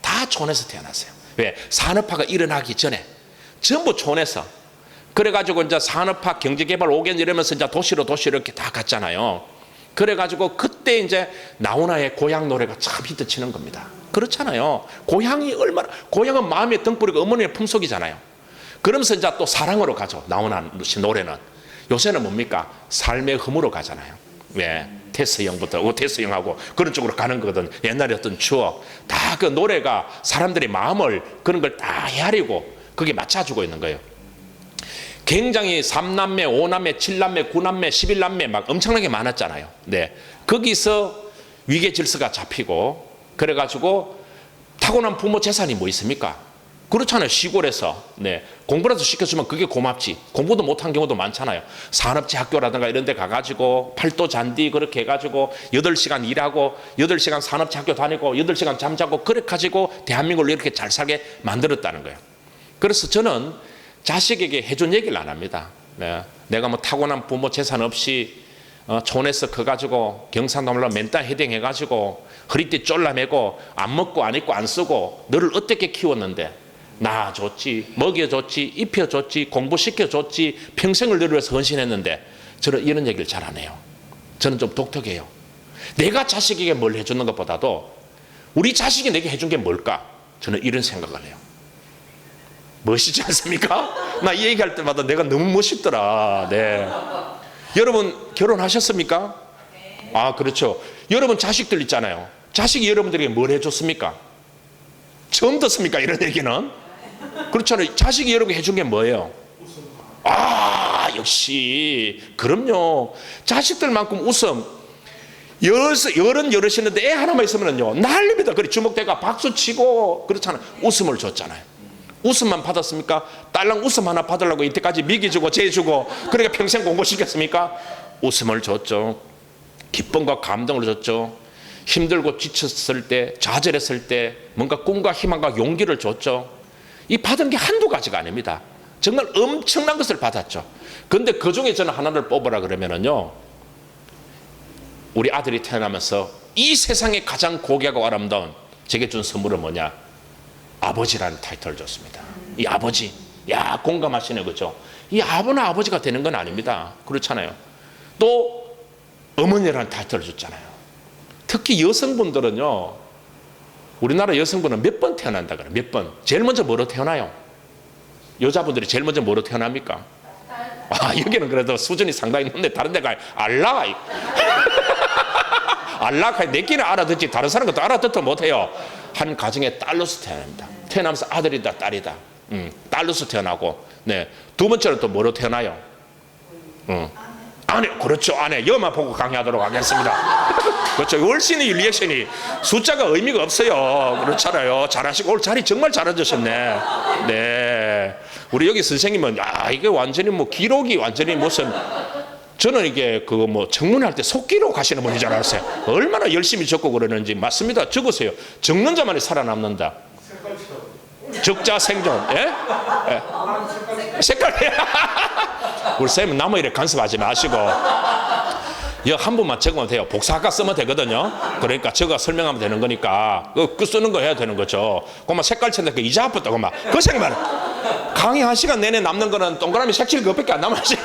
Speaker 1: 다 촌에서 태어났어요. 왜? 산업화가 일어나기 전에 전부 촌에서. 그래가지고 이제 산업화, 경제개발 5개년 이러면서 이제 도시로 이렇게 다 갔잖아요. 그래가지고 그때 이제 나훈아의 고향 노래가 참 히트치는 겁니다. 그렇잖아요. 고향이 얼마나, 고향은 마음의 등불이고 어머니의 품속이잖아요. 그러면서 이제 또 사랑으로 가죠. 나훈아 노래는. 요새는 뭡니까? 삶의 흠으로 가잖아요. 왜? 테스 형부터, 테스 형하고 그런 쪽으로 가는 거거든. 옛날에 어떤 추억. 다 그 노래가 사람들의 마음을 그런 걸 다 헤아리고 그게 맞춰주고 있는 거예요. 굉장히 3남매, 5남매, 7남매, 9남매, 11남매 막 엄청나게 많았잖아요. 네. 거기서 위계 질서가 잡히고 그래가지고 타고난 부모 재산이 뭐 있습니까? 그렇잖아요. 시골에서. 네. 공부라도 시켜주면 그게 고맙지. 공부도 못한 경우도 많잖아요. 산업체학교라든가 이런 데 가가지고 팔도 잔디 그렇게 해가지고 8시간 일하고 8시간 산업체학교 다니고 8시간 잠자고 그래 가지고 대한민국을 이렇게 잘 살게 만들었다는 거예요. 그래서 저는 자식에게 해준 얘기를 안 합니다. 네. 내가 뭐 타고난 부모 재산 없이 촌에서 커가지고 경상도말로 맨땅 헤딩 해가지고 허리띠 쫄라매고 안 먹고 안 입고 안 쓰고 너를 어떻게 키웠는데 낳아줬지, 먹여줬지, 입혀줬지, 공부시켜줬지, 평생을 너를 위해서 헌신했는데 저는 이런 얘기를 잘 안 해요. 저는 좀 독특해요. 내가 자식에게 뭘 해주는 것보다도 우리 자식이 내게 해준 게 뭘까? 저는 이런 생각을 해요. 멋있지 않습니까? 나 이 얘기할 때마다 내가 너무 멋있더라. 네. 여러분 결혼하셨습니까? 아, 그렇죠. 여러분 자식들 있잖아요. 자식이 여러분들에게 뭘 해줬습니까? 처음 듣습니까? 이런 얘기는. 그렇잖아요. 자식이 여러분에게 해준 게 뭐예요? 아, 역시. 그럼요. 자식들만큼 웃음. 여럿이는데 애 하나만 있으면요 난립니다. 그래 주먹대가 박수 치고 그렇잖아요. 웃음을 줬잖아요. 웃음만 받았습니까? 딸랑 웃음 하나 받으려고 이때까지 미기 주고 재 주고 그러니까 평생 공부시켰습니까? 웃음을 줬죠. 기쁨과 감동을 줬죠. 힘들고 지쳤을 때, 좌절했을 때 뭔가 꿈과 희망과 용기를 줬죠. 이 받은 게 한두 가지가 아닙니다. 정말 엄청난 것을 받았죠. 그런데 그중에 저는 하나를 뽑으라 그러면은요, 우리 아들이 태어나면서 이 세상에 가장 고귀하고 아름다운 제게 준 선물은 뭐냐? 아버지라는 타이틀을 줬습니다. 이 아버지, 야, 공감하시네, 그죠? 이 아버나 아버지가 되는 건 아닙니다. 그렇잖아요. 또 어머니라는 타이틀을 줬잖아요. 특히 여성분들은요, 우리나라 여성분은 몇 번 태어난다 그래요. 몇 번. 제일 먼저 뭐로 태어나요? 여자분들이 제일 먼저 뭐로 태어납니까? 아, 여기는 그래도 수준이 상당히 높네. 다른 데가 알라. 알라카 내끼는 알아듣지 다른 사람 것도 알아듣도 못해요. 한 가정의 딸로서 태어납니다. 태어나면서 아들이다 딸이다. 딸로서 태어나고, 네. 두 번째는 또 뭐로 태어나요? 아내, 그렇죠. 아내. 여만 보고 강의하도록 하겠습니다. 그렇죠. 훨씬이 리액션이 숫자가 의미가 없어요. 그렇잖아요. 잘하시고 오늘 자리 정말 잘 앉으셨네. 네. 우리 여기 선생님은 이게 완전히 뭐 기록이 완전히 무슨, 저는 이게 그거 뭐 청문회 때 속기록 하시는 분인 줄 알았어요. 얼마나 열심히 적고 그러는지. 맞습니다. 적으세요. 적는 자만이 살아남는다. 적자 생존. 예? 예. 색깔. 우리 쌤은 나무 이래 간섭하지 마시고. 이거 한 번만 적으면 돼요. 복사학과 쓰면 되거든요. 그러니까 저거 설명하면 되는 거니까 그 쓰는 거 해야 되는 거죠. 그만 색깔 쳤는데 그 이자 아팠다 그만. 그 생각만. 강의 1시간 내내 남는 거는 동그라미 색칠 그것밖에 안 남았지.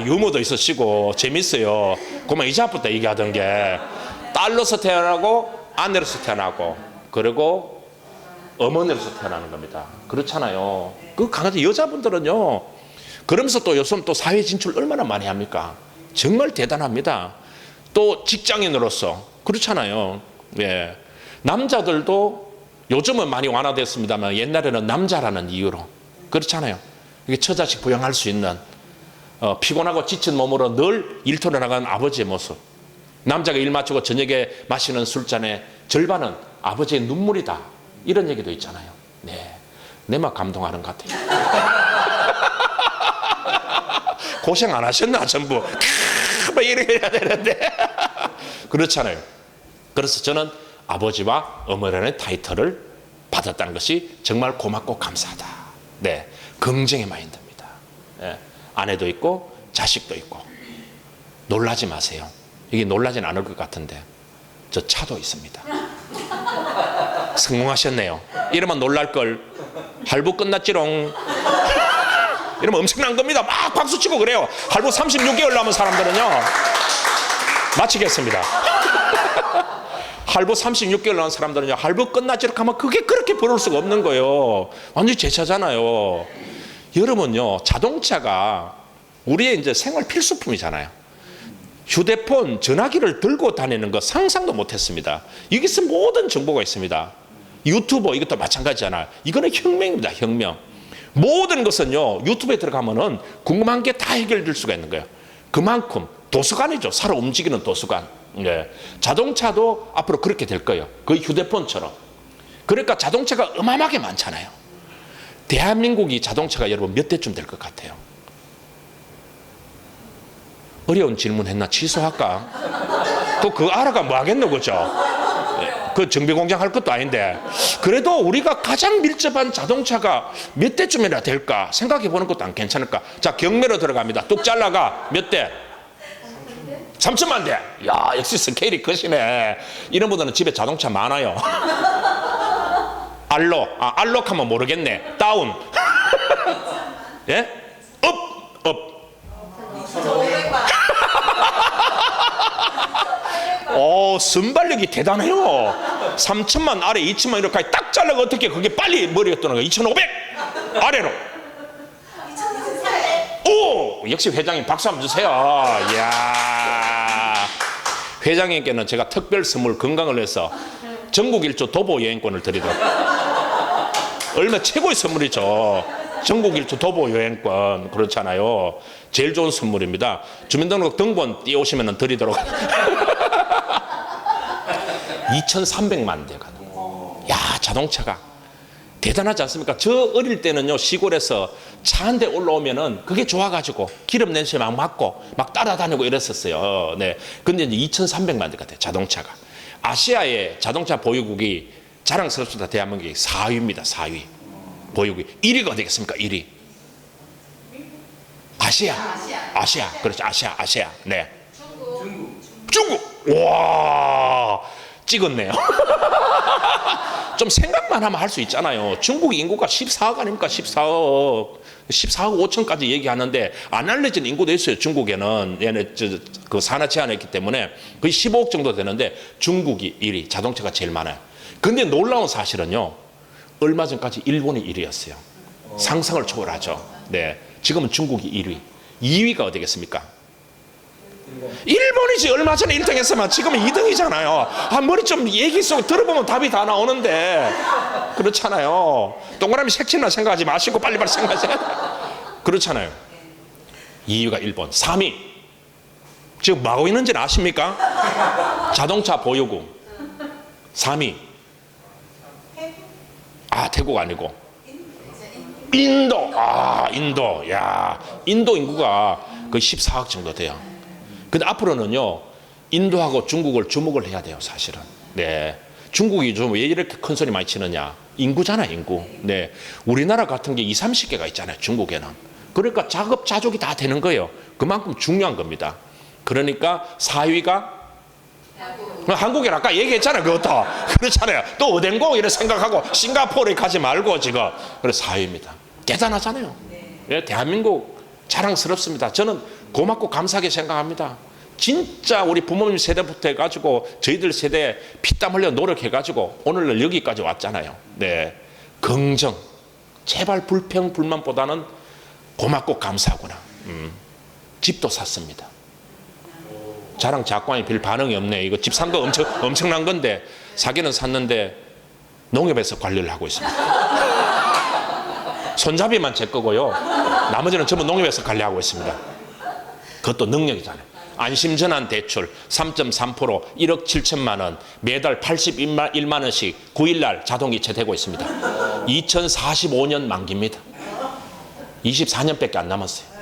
Speaker 1: 유머도 있으시고 재밌어요. 그만 이자 아팠다 얘기하던 게 딸로서 태어나고 아내로서 태어나고 그리고 어머니로서 태어나는 겁니다. 그렇잖아요. 그 강아지 여자분들은요. 그러면서 또 요즘 또 사회 진출 얼마나 많이 합니까? 정말 대단합니다. 또 직장인으로서 그렇잖아요. 예. 남자들도 요즘은 많이 완화됐습니다만 옛날에는 남자라는 이유로 그렇잖아요. 이게 처자식 부양할 수 있는 피곤하고 지친 몸으로 늘 일터로 나가는 아버지의 모습. 남자가 일 마치고 저녁에 마시는 술잔의 절반은 아버지의 눈물이다. 이런 얘기도 있잖아요. 네, 내만 감동하는 것 같아요. 고생 안 하셨나 전부. 막 이렇게 해야 되는데. 그렇잖아요. 그래서 저는 아버지와 어머니라는 타이틀을 받았다는 것이 정말 고맙고 감사하다. 네, 긍정의 마인드입니다. 네, 아내도 있고 자식도 있고. 놀라지 마세요. 이게 놀라진 않을 것 같은데 저 차도 있습니다. 성공하셨네요. 이러면 놀랄 걸. 할부 끝났지롱. 이러면 엄청난 겁니다. 막 박수치고 그래요. 할부 36개월 남은 사람들은요. 마치겠습니다. 할부 36개월 남은 사람들은요. 할부 끝났지롱 하면 그게 그렇게 부러울 수가 없는 거예요. 완전히 제 차잖아요. 여러분요. 자동차가 우리의 이제 생활 필수품이잖아요. 휴대폰, 전화기를 들고 다니는 거 상상도 못했습니다. 여기서 모든 정보가 있습니다. 유튜버 이것도 마찬가지잖아요. 이거는 혁명입니다. 혁명. 모든 것은요. 유튜브에 들어가면은 궁금한 게 다 해결될 수가 있는 거예요. 그만큼 도서관이죠. 살아 움직이는 도서관. 네. 자동차도 앞으로 그렇게 될 거예요. 거의 휴대폰처럼. 그러니까 자동차가 어마어마하게 많잖아요. 대한민국이 자동차가 여러분 몇 대쯤 될 것 같아요? 어려운 질문 했나? 취소할까? 또 그거 알아가 뭐 하겠노, 그죠? 그 정비공장 할 것도 아닌데. 그래도 우리가 가장 밀접한 자동차가 몇 대쯤이나 될까? 생각해 보는 것도 안 괜찮을까? 자, 경매로 들어갑니다. 뚝 잘라가 몇 대? 3천만 대. 야, 역시 스케일이 크시네. 이런 분들은 집에 자동차 많아요. 알록 하면 모르겠네. 다운. 예? 업. 순발력이 대단해요. 3천만 아래 2천만 이렇게 딱 잘라가 어떻게 그게 빨리 머리가 뜨는 거야. 2,500 아래로. 오, 역시 회장님 박수 한번 주세요. 이야. 회장님께는 제가 특별 선물 건강을 위해서 전국 일주 도보 여행권을 드리도록. 얼마 최고의 선물이죠. 전국 일주 도보 여행권. 그렇잖아요. 제일 좋은 선물입니다. 주민등록 등본 띄우시면 드리도록. 2,300만 대가 넘어. 야, 자동차가 대단하지 않습니까? 저 어릴 때는요, 시골에서 차 한 대 올라오면은 그게 좋아가지고 기름 냄새 막 맡고 막 따라다니고 이랬었어요. 네. 근데 이제 2,300만 대가 돼, 자동차가. 아시아의 자동차 보유국이 자랑스럽습니다. 대한민국이 4위입니다. 4위. 보유국이. 1위가 어디겠습니까? 1위. 아시아. 그렇죠. 아시아. 네. 중국. 와. 찍었네요. 좀 생각만 하면 할 수 있잖아요. 중국 인구가 14억 아닙니까? 14억 5천까지 얘기하는데 안 알려진 인구도 있어요. 중국에는 얘네 그 산하 제한했기 때문에 거의 15억 정도 되는데 중국이 1위, 자동차가 제일 많아요. 근데 놀라운 사실은요. 얼마 전까지 일본이 1위였어요. 상상을 초월하죠. 네, 지금은 중국이 1위. 2위가 어디겠습니까? 일본이지. 얼마 전에 1등 했으면 지금은 2등이잖아요. 아, 머리 좀 얘기 속 들어보면 답이 다 나오는데. 그렇잖아요. 동그라미 색칠나 생각하지 마시고 빨리빨리 생각하세요. 그렇잖아요. 2위가 일본. 3위. 지금 뭐 하고 있는지는 아십니까? 자동차 보유국. 3위. 아, 태국 아니고. 인도. 아, 인도. 야, 인도 인구가 거의 14억 정도 돼요. 근데 앞으로는요, 인도하고 중국을 주목을 해야 돼요, 사실은. 네. 중국이 좀 왜 이렇게 큰 소리 많이 치느냐? 인구잖아, 인구. 네. 우리나라 같은 게 20, 30개가 있잖아요, 중국에는. 그러니까 자급자족이 다 되는 거예요. 그만큼 중요한 겁니다. 그러니까 4위가 한국이라 아까 얘기했잖아요, 그것도. 그렇잖아요. 또 어딘고 이렇게 생각하고 싱가포르에 가지 말고 지금. 그래서 4위입니다. 대단하잖아요. 네, 대한민국 자랑스럽습니다. 저는 고맙고 감사하게 생각합니다. 진짜 우리 부모님 세대부터 해가지고 저희들 세대 피땀 흘려 노력해가지고 오늘날 여기까지 왔잖아요. 네, 긍정, 제발 불평 불만보다는 고맙고 감사하구나. 집도 샀습니다. 자랑 작광이 별 반응이 없네. 이거 집 산 거 엄청난 건데 사기는 샀는데 농협에서 관리를 하고 있습니다. 손잡이만 제 거고요. 나머지는 전부 농협에서 관리하고 있습니다. 그것도 능력이잖아요. 안심전환 대출 3.3% 1억 7천만 원, 매달 81만 원씩 9일날 자동이체 되고 있습니다. 2045년 만기입니다. 24년밖에 안 남았어요.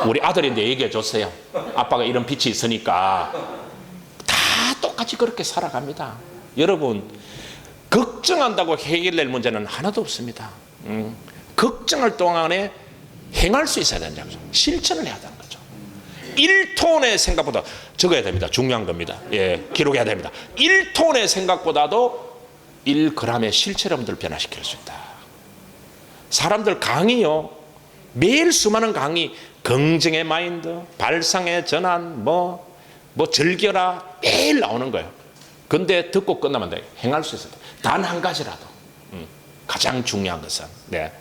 Speaker 1: 우리 아들인데 얘기해 줬어요. 아빠가 이런 빛이 있으니까. 다 똑같이 그렇게 살아갑니다. 여러분, 걱정한다고 해결될 문제는 하나도 없습니다. 걱정할 동안에 행할 수 있어야 된다는 거죠. 실천을 해야 되는 거죠. 1톤의 생각보다 적어야 됩니다. 중요한 겁니다. 예, 기록해야 됩니다. 1톤의 생각보다도 1g의 실체력을 변화시킬 수 있다. 사람들 강의요. 매일 수많은 강의, 긍정의 마인드, 발상의 전환, 뭐 즐겨라 매일 나오는 거예요. 근데 듣고 끝나면 돼. 행할 수 있어요. 단 한 가지라도. 가장 중요한 것은. 네.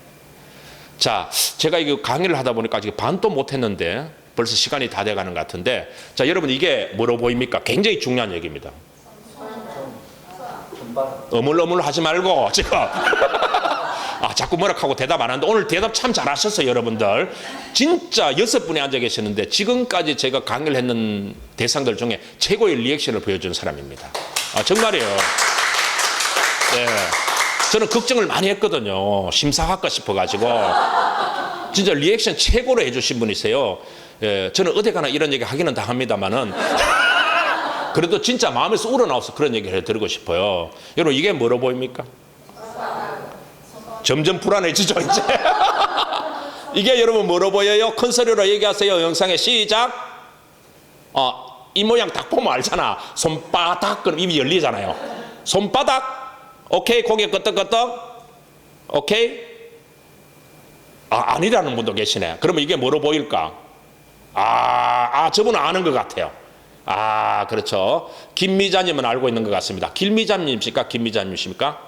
Speaker 1: 자, 제가 이거 강의를 하다 보니까 아직 반도 못 했는데 벌써 시간이 다 돼가는 것 같은데, 자, 여러분 이게 뭐로 보입니까? 굉장히 중요한 얘기입니다. 어물어물 하지 말고 지금 아, 자꾸 뭐라고 대답 안 하는데 오늘 대답 참 잘하셨어요, 여러분들. 진짜 6분이 앉아 계시는데 지금까지 제가 강의를 했는 대상들 중에 최고의 리액션을 보여준 사람입니다. 아, 정말이에요. 네. 저는 걱정을 많이 했거든요. 심사할까 싶어가지고. 진짜 리액션 최고로 해주신 분이세요. 예, 저는 어디 가나 이런 얘기 하기는 다 합니다만은 그래도 진짜 마음에서 우러나와서 그런 얘기를 해드리고 싶어요. 여러분, 이게 뭐로 보입니까? 점점 불안해지죠, 이제. 이게 여러분 뭐로 보여요? 큰 소리로 얘기하세요. 영상에 시작. 이 모양 딱 보면 알잖아. 손바닥, 그럼 입이 열리잖아요. 손바닥. 오케이, 고개 끄덕끄덕. 오케이. 아니라는 분도 계시네. 그러면 이게 뭐로 보일까? 저분은 아는 것 같아요. 그렇죠. 김미자님은 알고 있는 것 같습니다. 김미자님입니까? 김미자님이십니까?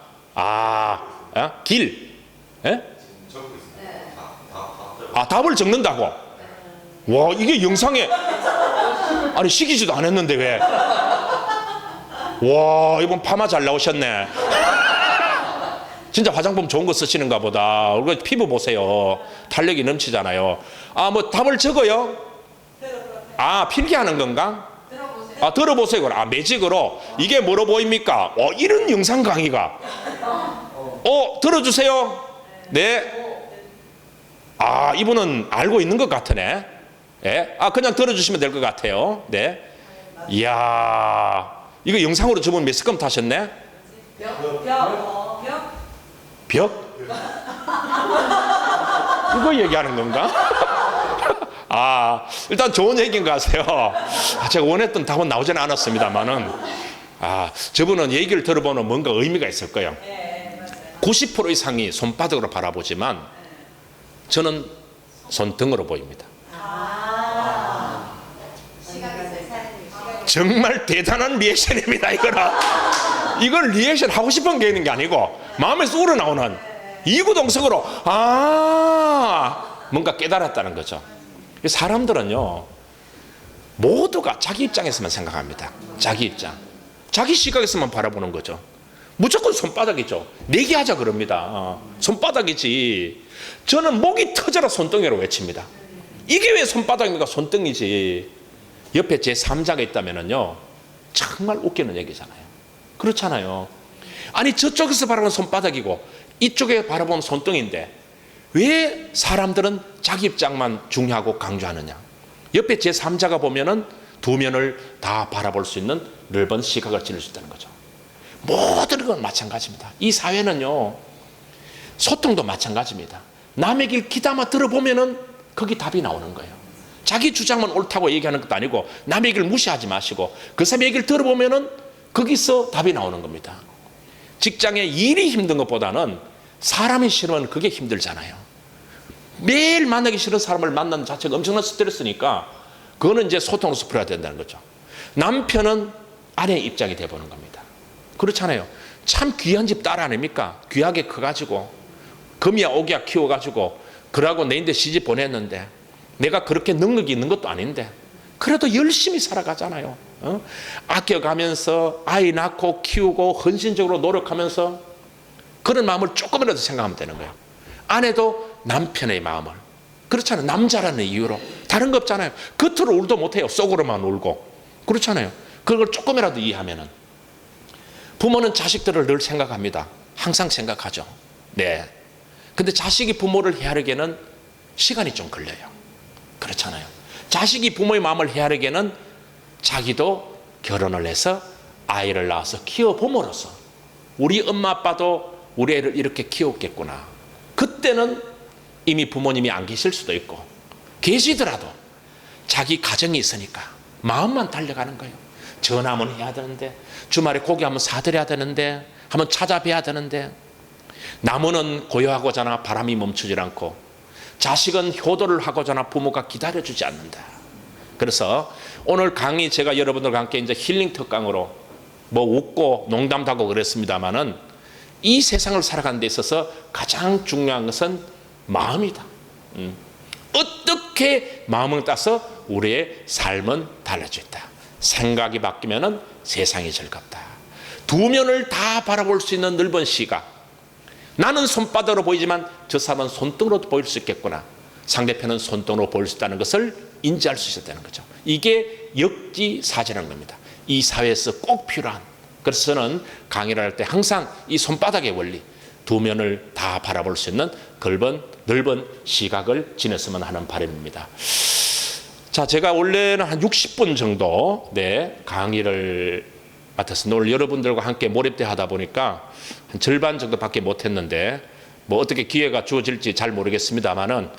Speaker 1: 길. 예? 답을 적는다고? 와, 이게 영상에, 아니, 시키지도 않았는데 왜? 와, 이번 파마 잘 나오셨네. 진짜 화장품 좋은 거 쓰시는가 보다. 우리가 피부 보세요. 탄력이 넘치잖아요. 뭐 답을 적어요? 필기하는 건가? 들어보세요. 매직으로. 이게 뭐로 보입니까? 이런 영상 강의가. 들어주세요. 네. 이분은 알고 있는 것 같으네. 예? 그냥 들어주시면 될 것 같아요. 네. 이야, 이거 영상으로 저분 몇 스컴 타셨네? 벽? 이거 얘기하는 건가? 일단 좋은 얘기인 것 같아요. 제가 원했던 답은 나오지는 않았습니다만은, 저분은 얘기를 들어보면 뭔가 의미가 있을 거예요. 90% 이상이 손바닥으로 바라보지만 저는 손등으로 보입니다. 정말 대단한 리액션입니다. 이건 리액션 하고 싶은 게 있는 게 아니고 마음에서 우러나오는 이구동성으로 뭔가 깨달았다는 거죠. 사람들은요, 모두가 자기 입장에서만 생각합니다. 자기 입장, 자기 시각에서만 바라보는 거죠. 무조건 손바닥이죠. 내기하자 그럽니다. 손바닥이지. 저는 목이 터져라 손등이라고 외칩니다. 이게 왜 손바닥입니까? 손등이지. 옆에 제 3자가 있다면요, 정말 웃기는 얘기잖아요. 그렇잖아요. 아니, 저쪽에서 바라보면 손바닥이고 이쪽에 바라보면 손등인데 왜 사람들은 자기 입장만 중요하고 강조하느냐? 옆에 제 3자가 보면은 두 면을 다 바라볼 수 있는 넓은 시각을 지닐 수 있다는 거죠. 모든 건 마찬가지입니다. 이 사회는요, 소통도 마찬가지입니다. 남의 길 귀담아 들어보면은 거기 답이 나오는 거예요. 자기 주장만 옳다고 얘기하는 것도 아니고 남의 얘기를 무시하지 마시고 그 사람의 얘기를 들어보면은 거기서 답이 나오는 겁니다. 직장에 일이 힘든 것보다는 사람이 싫으면 그게 힘들잖아요. 매일 만나기 싫은 사람을 만나는 자체가 엄청난 스트레스니까 그거는 이제 소통으로서 풀어야 된다는 거죠. 남편은 아내의 입장이 돼보는 겁니다. 그렇잖아요. 참 귀한 집 딸 아닙니까? 귀하게 커가지고 금이야 오기야 키워가지고 그러고 내인데 시집 보냈는데 내가 그렇게 능력이 있는 것도 아닌데 그래도 열심히 살아가잖아요. 아껴가면서 아이 낳고 키우고 헌신적으로 노력하면서 그런 마음을 조금이라도 생각하면 되는 거예요. 아내도 남편의 마음을, 그렇잖아요. 남자라는 이유로. 다른 거 없잖아요. 겉으로 울도 못해요. 속으로만 울고. 그렇잖아요. 그걸 조금이라도 이해하면은. 부모는 자식들을 늘 생각합니다. 항상 생각하죠. 네. 근데 자식이 부모를 헤아리기에는 시간이 좀 걸려요. 그렇잖아요. 자식이 부모의 마음을 헤아리기에는 자기도 결혼을 해서 아이를 낳아서 키워봄으로써 우리 엄마 아빠도 우리 애를 이렇게 키웠겠구나. 그때는 이미 부모님이 안 계실 수도 있고 계시더라도 자기 가정이 있으니까 마음만 달려가는 거예요. 전화 한번 해야 되는데 주말에 고기 한번 사드려야 되는데 한번 찾아뵈야 되는데 나무는 고요하고자나 바람이 멈추질 않고 자식은 효도를 하고자나 부모가 기다려주지 않는다. 그래서 오늘 강의 제가 여러분들과 함께 이제 힐링 특강으로 뭐 웃고 농담도 하고 그랬습니다만은 이 세상을 살아가는 데 있어서 가장 중요한 것은 마음이다. 어떻게 마음을 따서 우리의 삶은 달라져 있다. 생각이 바뀌면은 세상이 즐겁다. 두 면을 다 바라볼 수 있는 넓은 시각. 나는 손바닥으로 보이지만 저 사람은 손등으로 보일 수 있겠구나. 상대편은 손등으로 보일 수 있다는 것을 인지할 수 있었다는 거죠. 이게 역지사지라는 겁니다. 이 사회에서 꼭 필요한. 그래서 저는 강의를 할 때 항상 이 손바닥의 원리, 두 면을 다 바라볼 수 있는 넓은 시각을 지녔으면 하는 바람입니다. 자, 제가 원래는 한 60분 정도 강의를 맡았습니다. 오늘 여러분들과 함께 몰입대 하다 보니까 한 절반 정도밖에 못했는데 뭐 어떻게 기회가 주어질지 잘 모르겠습니다만은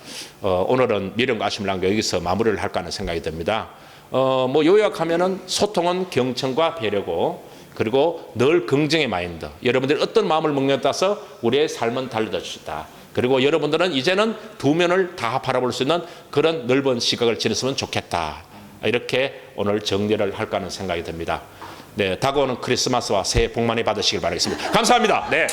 Speaker 1: 오늘은 미련과 아쉬움을 남겨 여기서 마무리를 할까 하는 생각이 듭니다. 뭐 요약하면은 소통은 경청과 배려고 그리고 늘 긍정의 마인드. 여러분들이 어떤 마음을 먹느냐에 따라서 우리의 삶은 달라질 수 있다. 그리고 여러분들은 이제는 두 면을 다 바라볼 수 있는 그런 넓은 시각을 지녔으면 좋겠다. 이렇게 오늘 정리를 할까 하는 생각이 듭니다. 네, 다가오는 크리스마스와 새해 복 많이 받으시길 바라겠습니다. 감사합니다. 네.